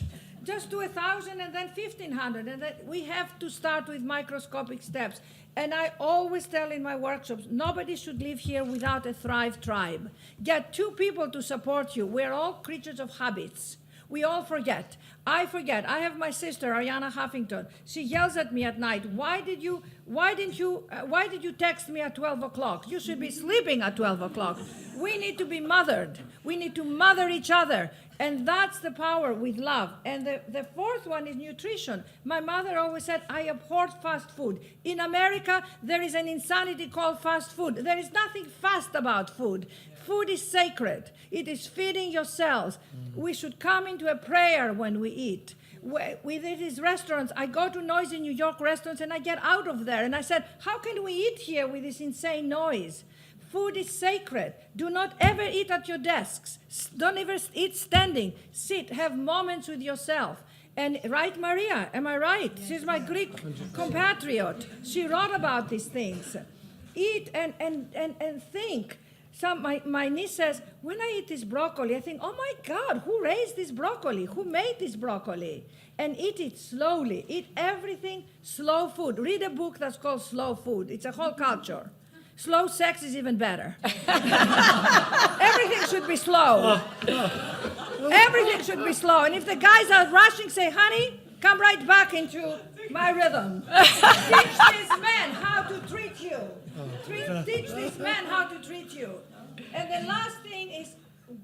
Just do 1,000 and then 1,500. And then we have to start with microscopic steps. And I always tell in my workshops, nobody should live here without a Thrive tribe. Get 2 people to support you. We're all creatures of habits. We all forget. I forget. I have my sister, Ariana Huffington. She yells at me at night. Why did you text me at 12 o'clock? You should be sleeping at 12 o'clock. We need to be mothered. We need to mother each other. And that's the power with love. And the fourth one is nutrition. My mother always said, I abhor fast food. In America, there is an insanity called fast food. There is nothing fast about food. Food is sacred. It is feeding your cells. We should come into a prayer when we eat. With these restaurants, I go to noisy New York restaurants and I get out of there. And I said, how can we eat here with this insane noise? Food is sacred. Do not ever eat at your desks. Don't ever eat standing. Sit, have moments with yourself. And right, Maria, am I right? Yes. She's my Greek compatriot. She wrote about these things. Eat and think. My niece says, when I eat this broccoli, I think, oh my God, who raised this broccoli? Who made this broccoli? And eat it slowly. Eat everything slow food. Read a book that's called Slow Food. It's a whole culture. Slow sex is even better. Everything should be slow. Everything should be slow. And if the guys are rushing, say, honey, come right back into my rhythm. Teach these men how to treat you. Teach these men how to treat you. And the last thing is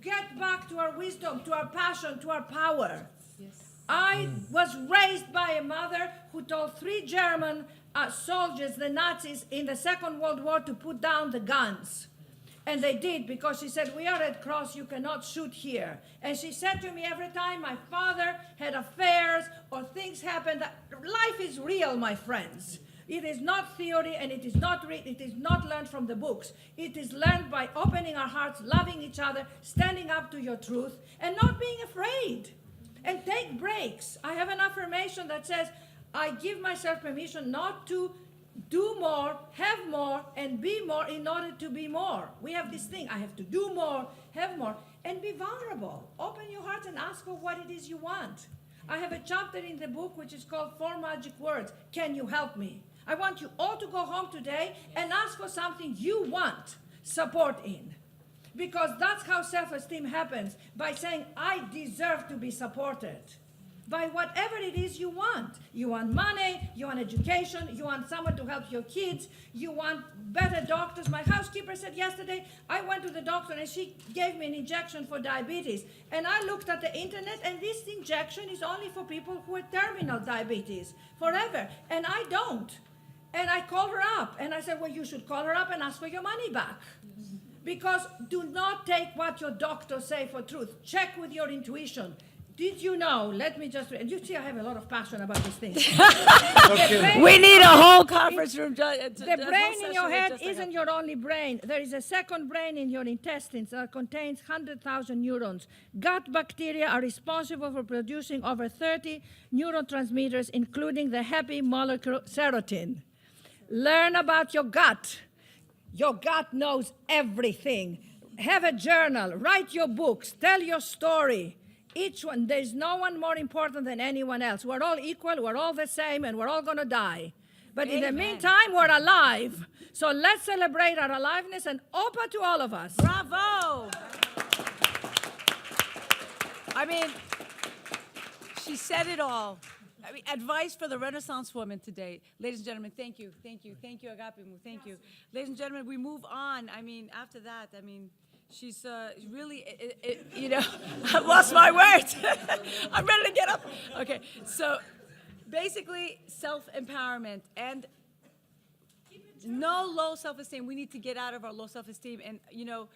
get back to our wisdom, to our passion, to our power. Yes. I was raised by a mother who told 3 German soldiers, the Nazis, in the Second World War to put down the guns. And they did, because she said, we are Red Cross, you cannot shoot here. And she said to me every time my father had affairs or things happened, life is real, my friends. It is not theory, and it is not learned from the books. It is learned by opening our hearts, loving each other, standing up to your truth, and not being afraid. And take breaks. I have an affirmation that says, I give myself permission not to do more, have more, and be more in order to be more. We have this thing, I have to do more, have more, and be vulnerable. Open your heart and ask for what it is you want. I have a chapter in the book which is called 4 Magic Words. Can you help me? I want you all to go home today and ask for something you want support in. Because that's how self-esteem happens, by saying, I deserve to be supported. By whatever it is you want. You want money, you want education, you want someone to help your kids, you want better doctors. My housekeeper said yesterday, I went to the doctor and she gave me an injection for diabetes. And I looked at the internet, and this injection is only for people who have terminal diabetes, forever. And I don't. And I called her up, and I said, well, you should call her up and ask for your money back. Because do not take what your doctors say for truth. Check with your intuition. Did you know, let me just, you see I have a lot of passion about these things. We need a whole conference room. The brain in your head isn't your only brain. There is a second brain in your intestines that contains 100,000 neurons. Gut bacteria are responsible for producing over 30 neurotransmitters, including the happy molecule serotonin. Learn about your gut. Your gut knows everything. Have a journal, write your books, tell your story. Each one, there's no one more important than anyone else. We're all equal, we're all the same, and we're all going to die. But in the Amen. meantime, we're alive. So let's celebrate our aliveness and opa to all of us. Bravo! I mean, she said it all. I mean, advice for the Renaissance woman today. Ladies and gentlemen, thank you, thank you, thank you, Agapi, thank you. Ladies and gentlemen, we move on. I mean, after that, I mean, she's really, you know, I've lost my words. I'm ready to get up. Okay, so basically, self-empowerment and no low self-esteem. We need to get out of our low self-esteem. And, you know,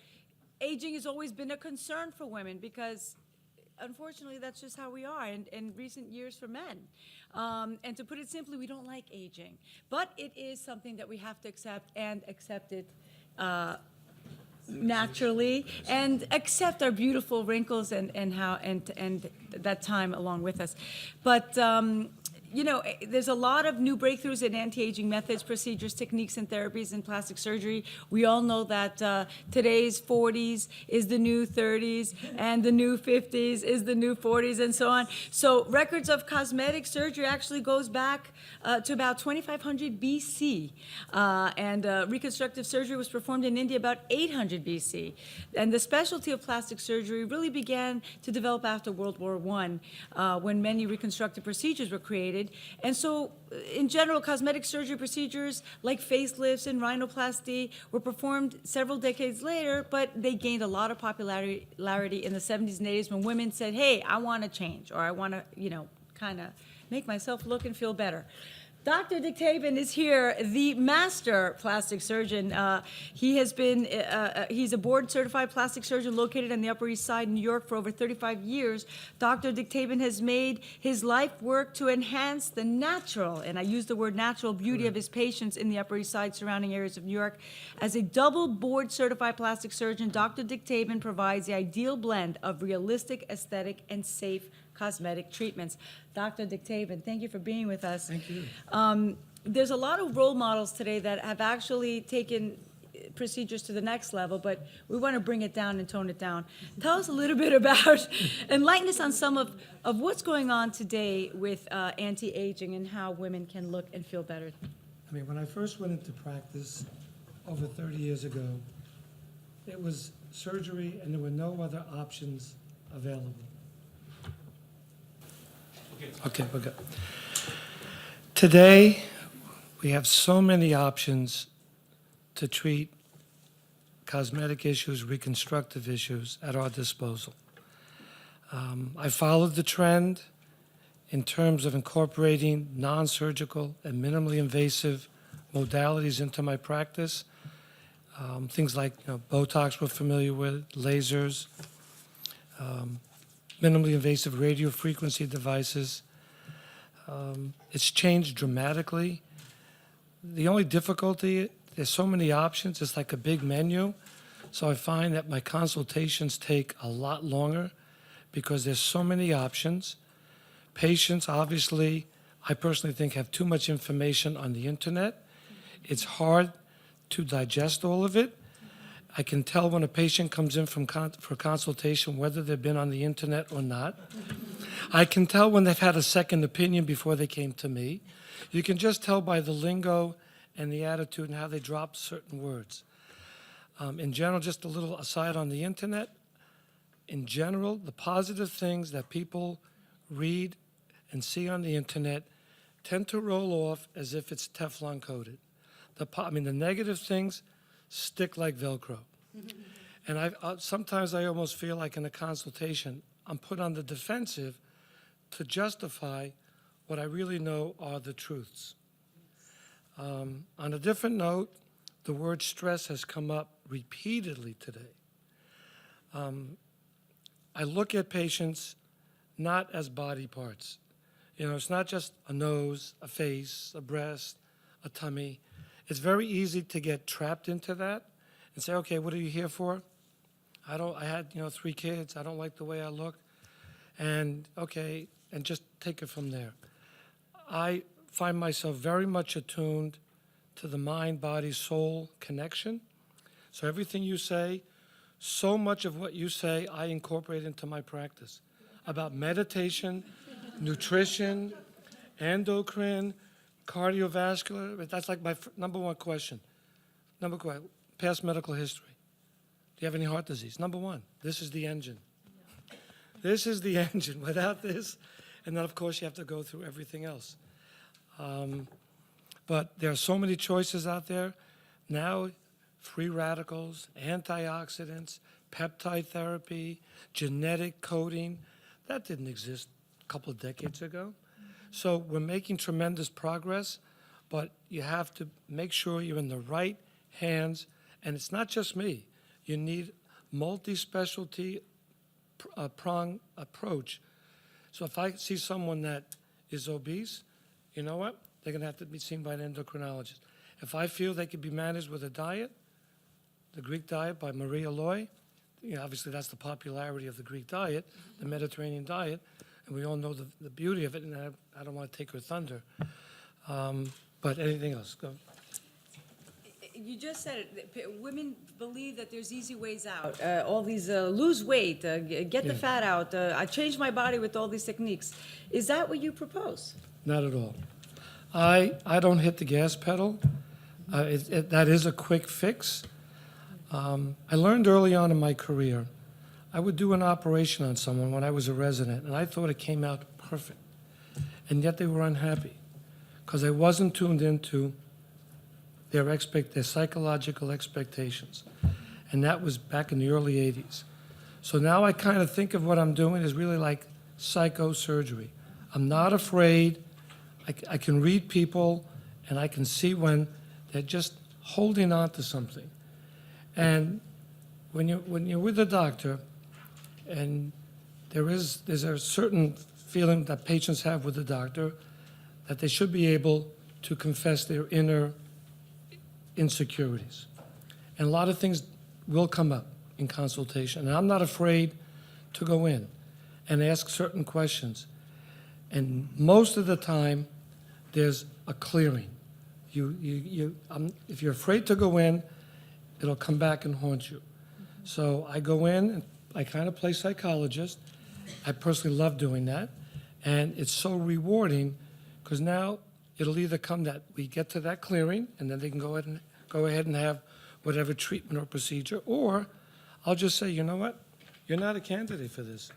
aging has always been a concern for women because unfortunately, that's just how we are in recent years for men. And to put it simply, we don't like aging. But it is something that we have to accept and accept it naturally and accept our beautiful wrinkles and that time along with us. But you know, there's a lot of new breakthroughs in anti-aging methods, procedures, techniques, and therapies in plastic surgery. We all know that today's 40s is the new 30s, and the new 50s is the new 40s, and so on. So records of cosmetic surgery actually goes back to about 2500 BC. And reconstructive surgery was performed in India about 800 BC. And the specialty of plastic surgery really began to develop after World War I, when many reconstructive procedures were created. And so, in general, cosmetic surgery procedures like facelifts and rhinoplasty were performed several decades later, but they gained a lot of popularity in the 70s and 80s when women said, hey, I want to change, or I want to, you know, kind of make myself look and feel better. Dr. Diktaban is here, the master plastic surgeon. He has been, he's a board-certified plastic surgeon located on the Upper East Side in New York for over 35 years. Dr. Diktaban has made his life work to enhance the natural, and I use the word natural, beauty of his patients in the Upper East Side surrounding areas of New York. As a double board-certified plastic surgeon, Dr. Diktaban provides the ideal blend of realistic, aesthetic, and safe cosmetic treatments. Dr. Diktaban, thank you for being with us. Thank you. There's a lot of role models today that have actually taken procedures to the next level, but we want to bring it down and tone it down. Tell us a little bit about, enlighten us on some of what's going on today with anti-aging and how women can look and feel better. I mean, when I first went into practice over 30 years ago, it was surgery and there were no other options available. Okay, we're good. Today, we have so many options to treat cosmetic issues, reconstructive issues at our disposal. I followed the trend in terms of incorporating non-surgical and minimally invasive modalities into my practice. Things like Botox we're familiar with, lasers, minimally invasive radiofrequency devices. It's changed dramatically. The only difficulty, there's so many options, it's like a big menu. So I find that my consultations take a lot longer because there's so many options. Patients, obviously, I personally think have too much information on the internet. It's hard to digest all of it. I can tell when a patient comes in for consultation whether they've been on the internet or not. I can tell when they've had a second opinion before they came to me. You can just tell by the lingo and the attitude and how they drop certain words. In general, just a little aside on the internet, in general, the positive things that people read and see on the internet tend to roll off as if it's Teflon coated. The negative things stick like Velcro. And sometimes I almost feel like in a consultation, I'm put on the defensive to justify what I really know are the truths. On a different note, the word stress has come up repeatedly today. I look at patients not as body parts. It's not just a nose, a face, a breast, a tummy. It's very easy to get trapped into that and say, okay, what are you here for? I had 3 kids. I don't like the way I look. And okay, and just take it from there. I find myself very much attuned to the mind, body, soul connection. So everything you say, so much of what you say, I incorporate into my practice. About meditation, nutrition, endocrine, cardiovascular, that's like my number one question. Past medical history. Do you have any heart disease? Number one, this is the engine. This is the engine. Without this, and then of course you have to go through everything else. But there are so many choices out there. Now, free radicals, antioxidants, peptide therapy, genetic coding, that didn't exist a couple of decades ago. So we're making tremendous progress, but you have to make sure you're in the right hands. And it's not just me. You need multi-specialty prong approach. So if I see someone that is obese, you know what? They're going to have to be seen by an endocrinologist. If I feel they could be managed with a diet, the Greek diet by Maria Loy, obviously that's the popularity of the Greek diet, the Mediterranean diet, and we all know the beauty of it, and I don't want to take her thunder. But anything else? Go. You just said it. Women believe that there's easy ways out. All these lose weight, get the fat out. I changed my body with all these techniques. Is that what you propose? Not at all. I don't hit the gas pedal. That is a quick fix. I learned early on in my career, I would do an operation on someone when I was a resident, and I thought it came out perfect. And yet they were unhappy because I wasn't tuned into their psychological expectations. And that was back in the early 80s. So now I kind of think of what I'm doing as really like psychosurgery. I'm not afraid. I can read people, and I can see when they're just holding on to something. And when you're with a doctor, and there's a certain feeling that patients have with the doctor that they should be able to confess their inner insecurities. And a lot of things will come up in consultation. And I'm not afraid to go in and ask certain questions. And most of the time, there's a clearing. If you're afraid to go in, it'll come back and haunt you. So I go in, and I kind of play psychologist. I personally love doing that. And it's so rewarding because now it'll either come that we get to that clearing, and then they can go ahead and have whatever treatment or procedure, or I'll just say, you know what, you're not a candidate for this.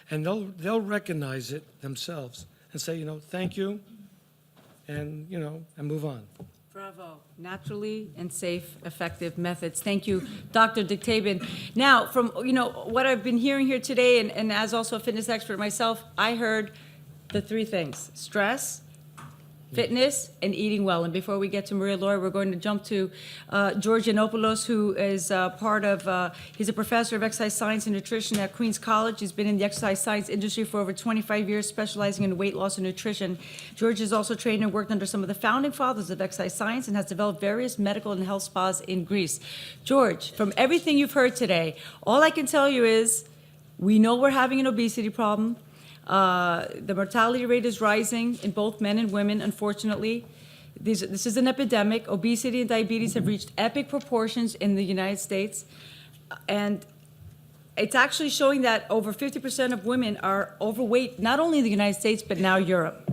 And they'll recognize it themselves and say, thank you, and, and move on. Bravo. Naturally and safe, effective methods. Thank you, Dr. Diktaban. Now, from what I've been hearing here today, and as also a fitness expert myself, I heard the three things: stress, fitness, and eating well. And before we get to Maria Laura, we're going to jump to George Gianopoulos, who is he's a professor of exercise science and nutrition at Queens College. He's been in the exercise science industry for over 25 years, specializing in weight loss and nutrition. George is also trained and worked under some of the founding fathers of exercise science and has developed various medical and health spas in Greece. George, from everything you've heard today, all I can tell you is we know we're having an obesity problem. The mortality rate is rising in both men and women, unfortunately. This is an epidemic. Obesity and diabetes have reached epic proportions in the United States. And it's actually showing that over 50% of women are overweight, not only in the United States, but now Europe.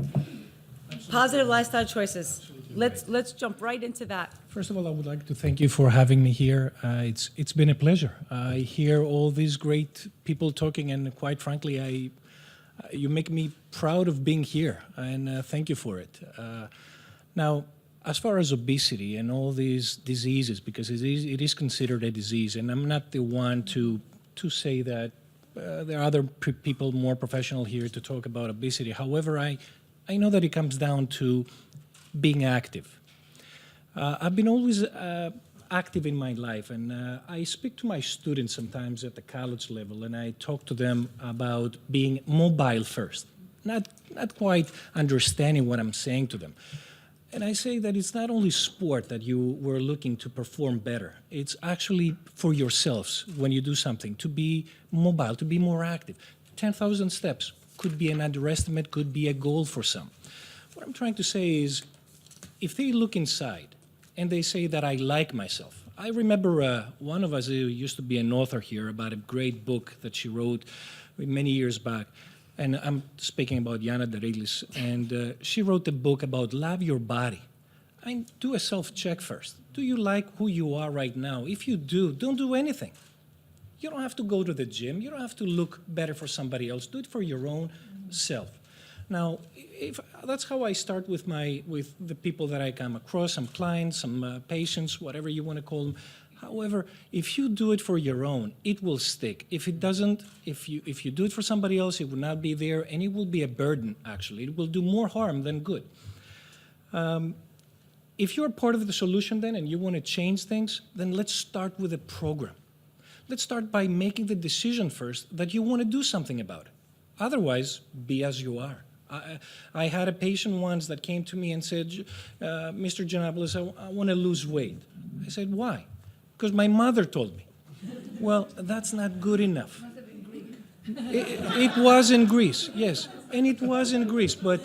Positive lifestyle choices. Let's jump right into that. First of all, I would like to thank you for having me here. It's been a pleasure. I hear all these great people talking, and quite frankly, you make me proud of being here, and thank you for it. Now, as far as obesity and all these diseases, because it is considered a disease, and I'm not the one to say that there are other people more professional here to talk about obesity. However, I know that it comes down to being active. I've been always active in my life, and I speak to my students sometimes at the college level, and I talk to them about being mobile first, not quite understanding what I'm saying to them. And I say that it's not only sport that you were looking to perform better. It's actually for yourselves when you do something, to be mobile, to be more active. 10,000 steps could be an underestimate, could be a goal for some. What I'm trying to say is, if they look inside and they say that I like myself. I remember one of us who used to be an author here about a great book that she wrote many years back. and I'm speaking about Yanna Darilis, and she wrote a book about love your body. Do a self-check first. Do you like who you are right now? If you do, don't do anything. You don't have to go to the gym. You don't have to look better for somebody else. Do it for your own self. Now, that's how I start with the people that I come across, some clients, some patients, whatever you want to call them. However, if you do it for your own, it will stick. If it doesn't, if you do it for somebody else, it will not be there, and it will be a burden, actually. It will do more harm than good. If you're part of the solution then and you want to change things, then let's start with a program. Let's start by making the decision first that you want to do something about it. Otherwise, be as you are. I had a patient once that came to me and said, Mr. Gianopoulos, I want to lose weight. I said, why? Because my mother told me. Well, that's not good enough. It was in Greece, yes, and it was in Greece. But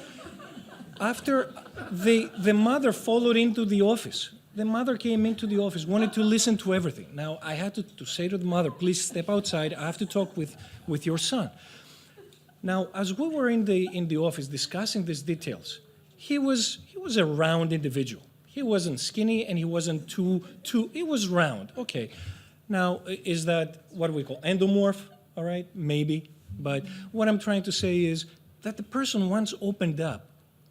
after the mother followed into the office, the mother came into the office, wanted to listen to everything. Now, I had to say to the mother, please step outside. I have to talk with your son. Now, as we were in the office discussing these details, he was a round individual. He wasn't skinny and he wasn't too, he was round. Okay. Now, is that what we call endomorph? All right, maybe. But what I'm trying to say is that the person once opened up,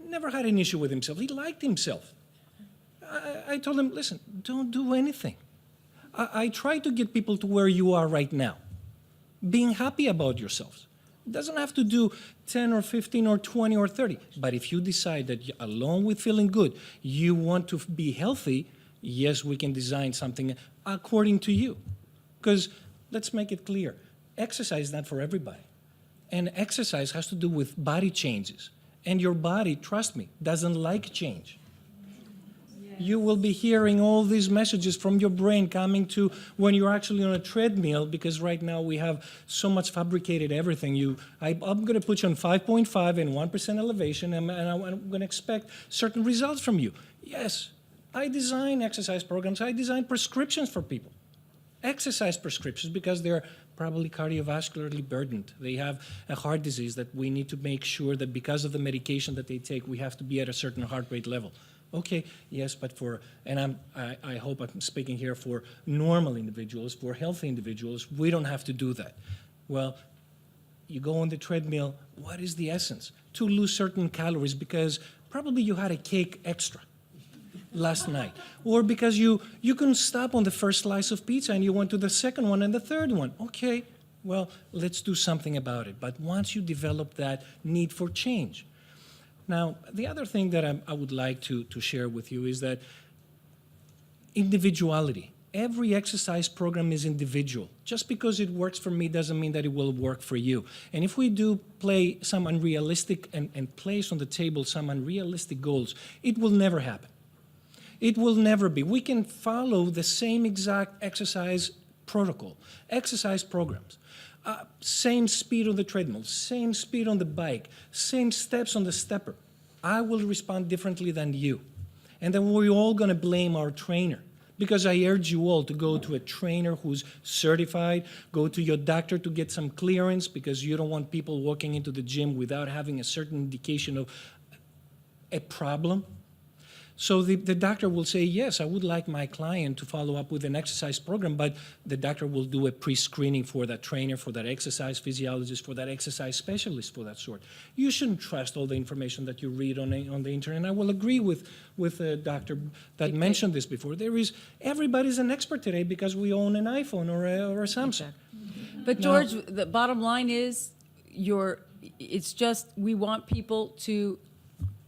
never had an issue with himself. He liked himself. I told him, listen, don't do anything. I try to get people to where you are right now, being happy about yourselves. It doesn't have to do 10 or 15 or 20 or 30. But if you decide that along with feeling good, you want to be healthy, yes, we can design something according to you. Because let's make it clear, exercise is not for everybody. And exercise has to do with body changes. And your body, trust me, doesn't like change. You will be hearing all these messages from your brain coming to when you're actually on a treadmill, because right now we have so much fabricated everything. I'm going to put you on 5.5 and 1% elevation, and I'm going to expect certain results from you. Yes, I design exercise programs. I design prescriptions for people. Exercise prescriptions, because they're probably cardiovascularly burdened. They have a heart disease that we need to make sure that because of the medication that they take, we have to be at a certain heart rate level. Okay, yes, but I hope I'm speaking here for normal individuals, for healthy individuals, we don't have to do that. Well, you go on the treadmill, what is the essence? To lose certain calories because probably you had a cake extra last night, or because you couldn't stop on the first slice of pizza and you went to the second one and the third one. Okay, well, let's do something about it. But once you develop that need for change. Now, the other thing that I would like to share with you is that individuality. Every exercise program is individual. Just because it works for me doesn't mean that it will work for you. And if we do play some unrealistic and place on the table some unrealistic goals, it will never happen. It will never be. We can follow the same exact exercise protocol, exercise programs. Same speed on the treadmill, same speed on the bike, same steps on the stepper. I will respond differently than you. And then we're all going to blame our trainer. Because I urge you all to go to a trainer who's certified, go to your doctor to get some clearance, because you don't want people walking into the gym without having a certain indication of a problem. So the doctor will say, yes, I would like my client to follow up with an exercise program, but the doctor will do a pre-screening for that trainer, for that exercise physiologist, for that exercise specialist, for that sort. You shouldn't trust all the information that you read on the internet. And I will agree with a doctor that mentioned this before. Everybody's an expert today because we own an iPhone or a Samsung. But George, the bottom line is, it's just we want people to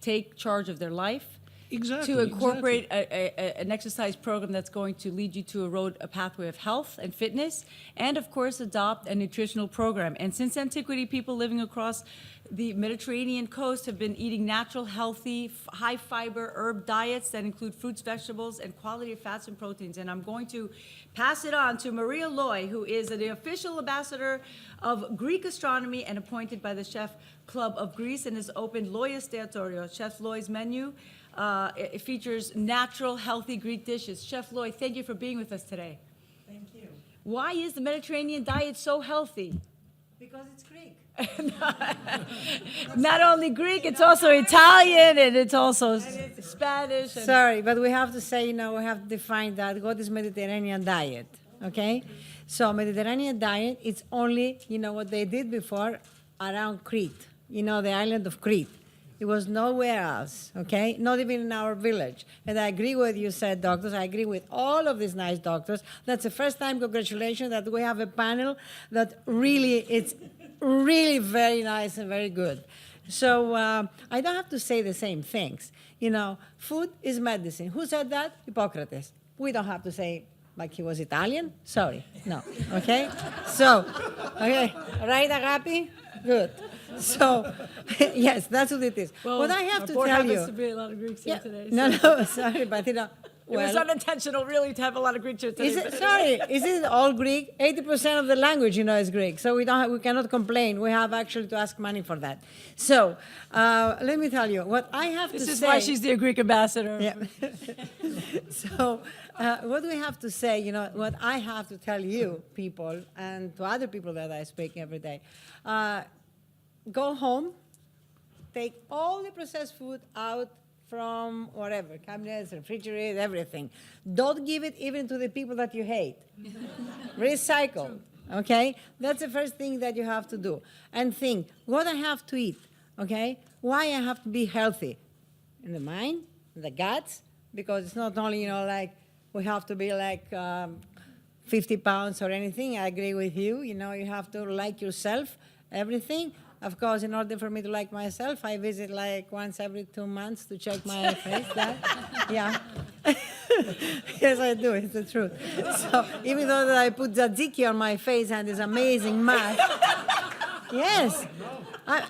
take charge of their life. Exactly. To incorporate an exercise program that's going to lead you to a pathway of health and fitness, and of course adopt a nutritional program. And since antiquity, people living across the Mediterranean coast have been eating natural, healthy, high-fiber herb diets that include fruits, vegetables, and quality of fats and proteins. And I'm going to pass it on to Maria Loy, who is the official ambassador of Greek astronomy and appointed by the Chef Club of Greece, and has opened Loyas Teatorio, Chef Loy's menu. It features natural, healthy Greek dishes. Chef Loy, thank you for being with us today. Thank you. Why is the Mediterranean diet so healthy? Because it's Greek. Not only Greek, it's also Italian, and it's also Spanish. And Sorry, but we have to say, we have to define that. What is Mediterranean diet? Okay? So Mediterranean diet, it's only, what they did before around Crete, the island of Crete. It was nowhere else, okay? Not even in our village. And I agree with you said, doctors. I agree with all of these nice doctors. That's the first time, congratulations, that we have a panel that really, it's really very nice and very good. So I don't have to say the same things. Food is medicine. Who said that? Hippocrates. We don't have to say like he was Italian. Sorry, no, okay? So, okay, right, Agapi? Good. So, yes, that's what it is. well, what I have to board tell happens you. to be a lot of Greeks here today. No, sorry, but It was unintentional, really, to have a lot of Greeks here today. Is it all Greek? 80% of the language, is Greek. So we cannot complain. We have actually to ask money for that. So let me tell you what I have to say. This is why she's the Greek ambassador. Yeah. So what we have to say, what I have to tell you people and to other people that I speak every day, go home, take all the processed food out from whatever, cabinets, refrigerator, everything. Don't give it even to the people that you hate. Recycle, okay? That's the first thing that you have to do. And think, what I have to eat, okay? Why I have to be healthy? In the mind, in the guts, because it's not only, like, we have to be like 50 pounds or anything. I agree with you. You have to like yourself, everything. Of course, in order for me to like myself, I visit like once every 2 months to check my face. Yeah. Yes, I do. It's the truth. So even though that I put tzatziki on my face and this amazing mask, yes. My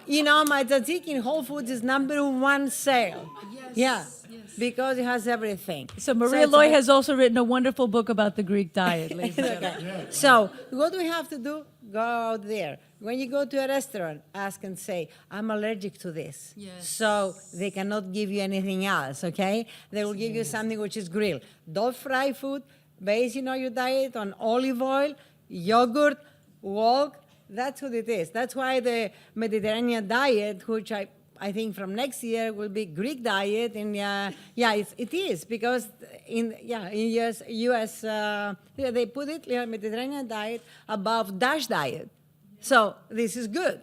tzatziki in Whole Foods is #1 sale. Yes. Yeah. Because it has everything. So Maria Loy has also written a wonderful book about the Greek diet, ladies and gentlemen. Okay. So what we have to do, go out there. When you go to a restaurant, ask and say, I'm allergic to this. Yes. So they cannot give you anything else, okay? They will give you something which is grilled. Don't fry food. Base, your diet on olive oil, yogurt, wok. That's what it is. That's why the Mediterranean diet, which I think from next year will be Greek diet. And it is because in US they put it Mediterranean diet above Dutch diet. So this is good.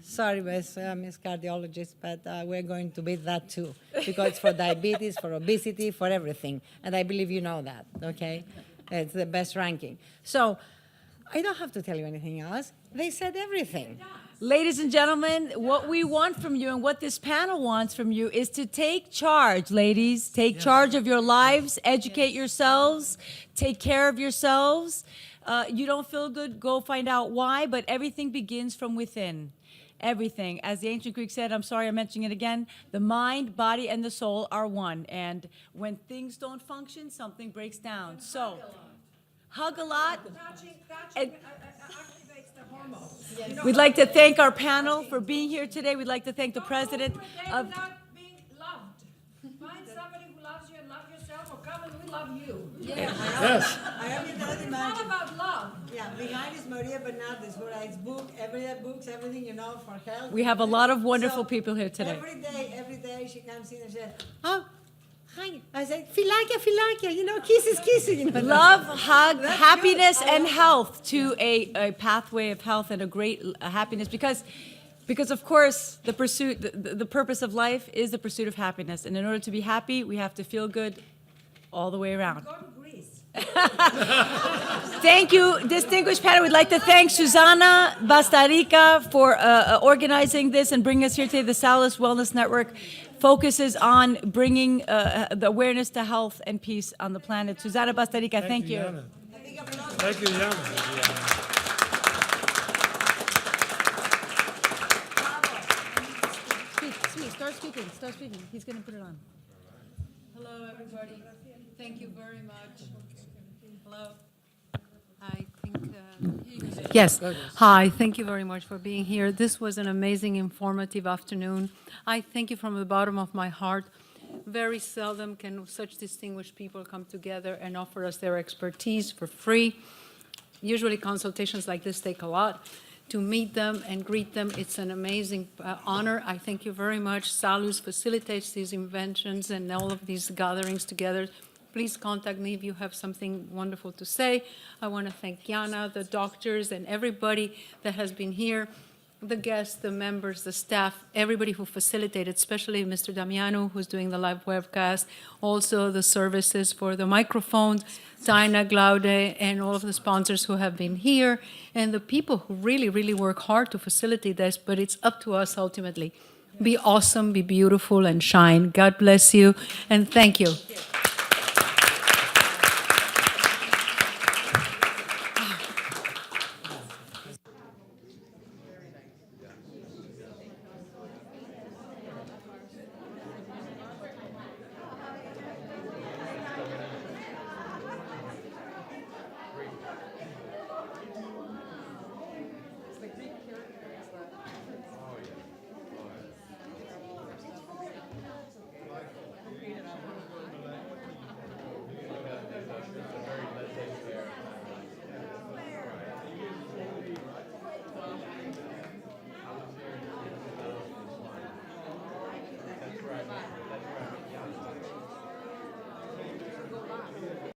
Sorry, Miss Cardiologist, but we're going to beat that too because it's for diabetes, for obesity, for everything. And I believe you know that. Okay, it's the best ranking. So I don't have to tell you anything else. They said everything. Ladies and gentlemen, what we want from you and what this panel wants from you is to take charge, ladies. Take charge of your lives, educate yourselves, take care of yourselves. You don't feel good, go find out why, but everything begins from within. Everything. As the ancient Greeks said, I'm sorry I'm mentioning it again, the mind, body, and the soul are one. And when things don't function, something breaks down. So, hug a lot. We'd like to thank our panel for being here today. We'd like to thank the president of... not being loved. Find somebody who loves you and love yourself, or come and we love you. Yes. It's not about love. Yeah, behind is Maria Bernardes, who writes books, everything, for health. We have a lot of wonderful people here today. Every day she comes in and says, oh, hi. I say, filakia, kisses. Love, hug, happiness, and health to a pathway of health and a great happiness because of course the purpose of life is the pursuit of happiness, and in order to be happy we have to feel good all the way around. Go to Greece. Thank you, distinguished panel. We'd like to thank Susana Basttarica for organizing this and bringing us here today. The Salus Wellness Network focuses on bringing the awareness to health and peace on the planet. Susana Basttarica, thank you. Yanna. Thank you, Yanna. Start speaking. He's going to put it on. Hello, everybody. Thank you very much. Hello. I think. Yes. Hi. Thank you very much for being here. This was an amazing, informative afternoon. I thank you from the bottom of my heart. Very seldom can such distinguished people come together and offer us their expertise for free. Usually consultations like this take a lot. to meet them and greet them. It's an amazing honor. I thank you very much. Salus facilitates these inventions and all of these gatherings together. Please contact me if you have something wonderful to say. I want to thank Yanna, the doctors, and everybody that has been here, the guests, the members, the staff, everybody who facilitated, especially Mr. Damiano, who's doing the live webcast, also the services for the microphones, Tina, Glaude, and all of the sponsors who have been here, and the people who really, really work hard to facilitate this, but it's up to us ultimately. Be awesome, be beautiful, and shine. God bless you, and thank you.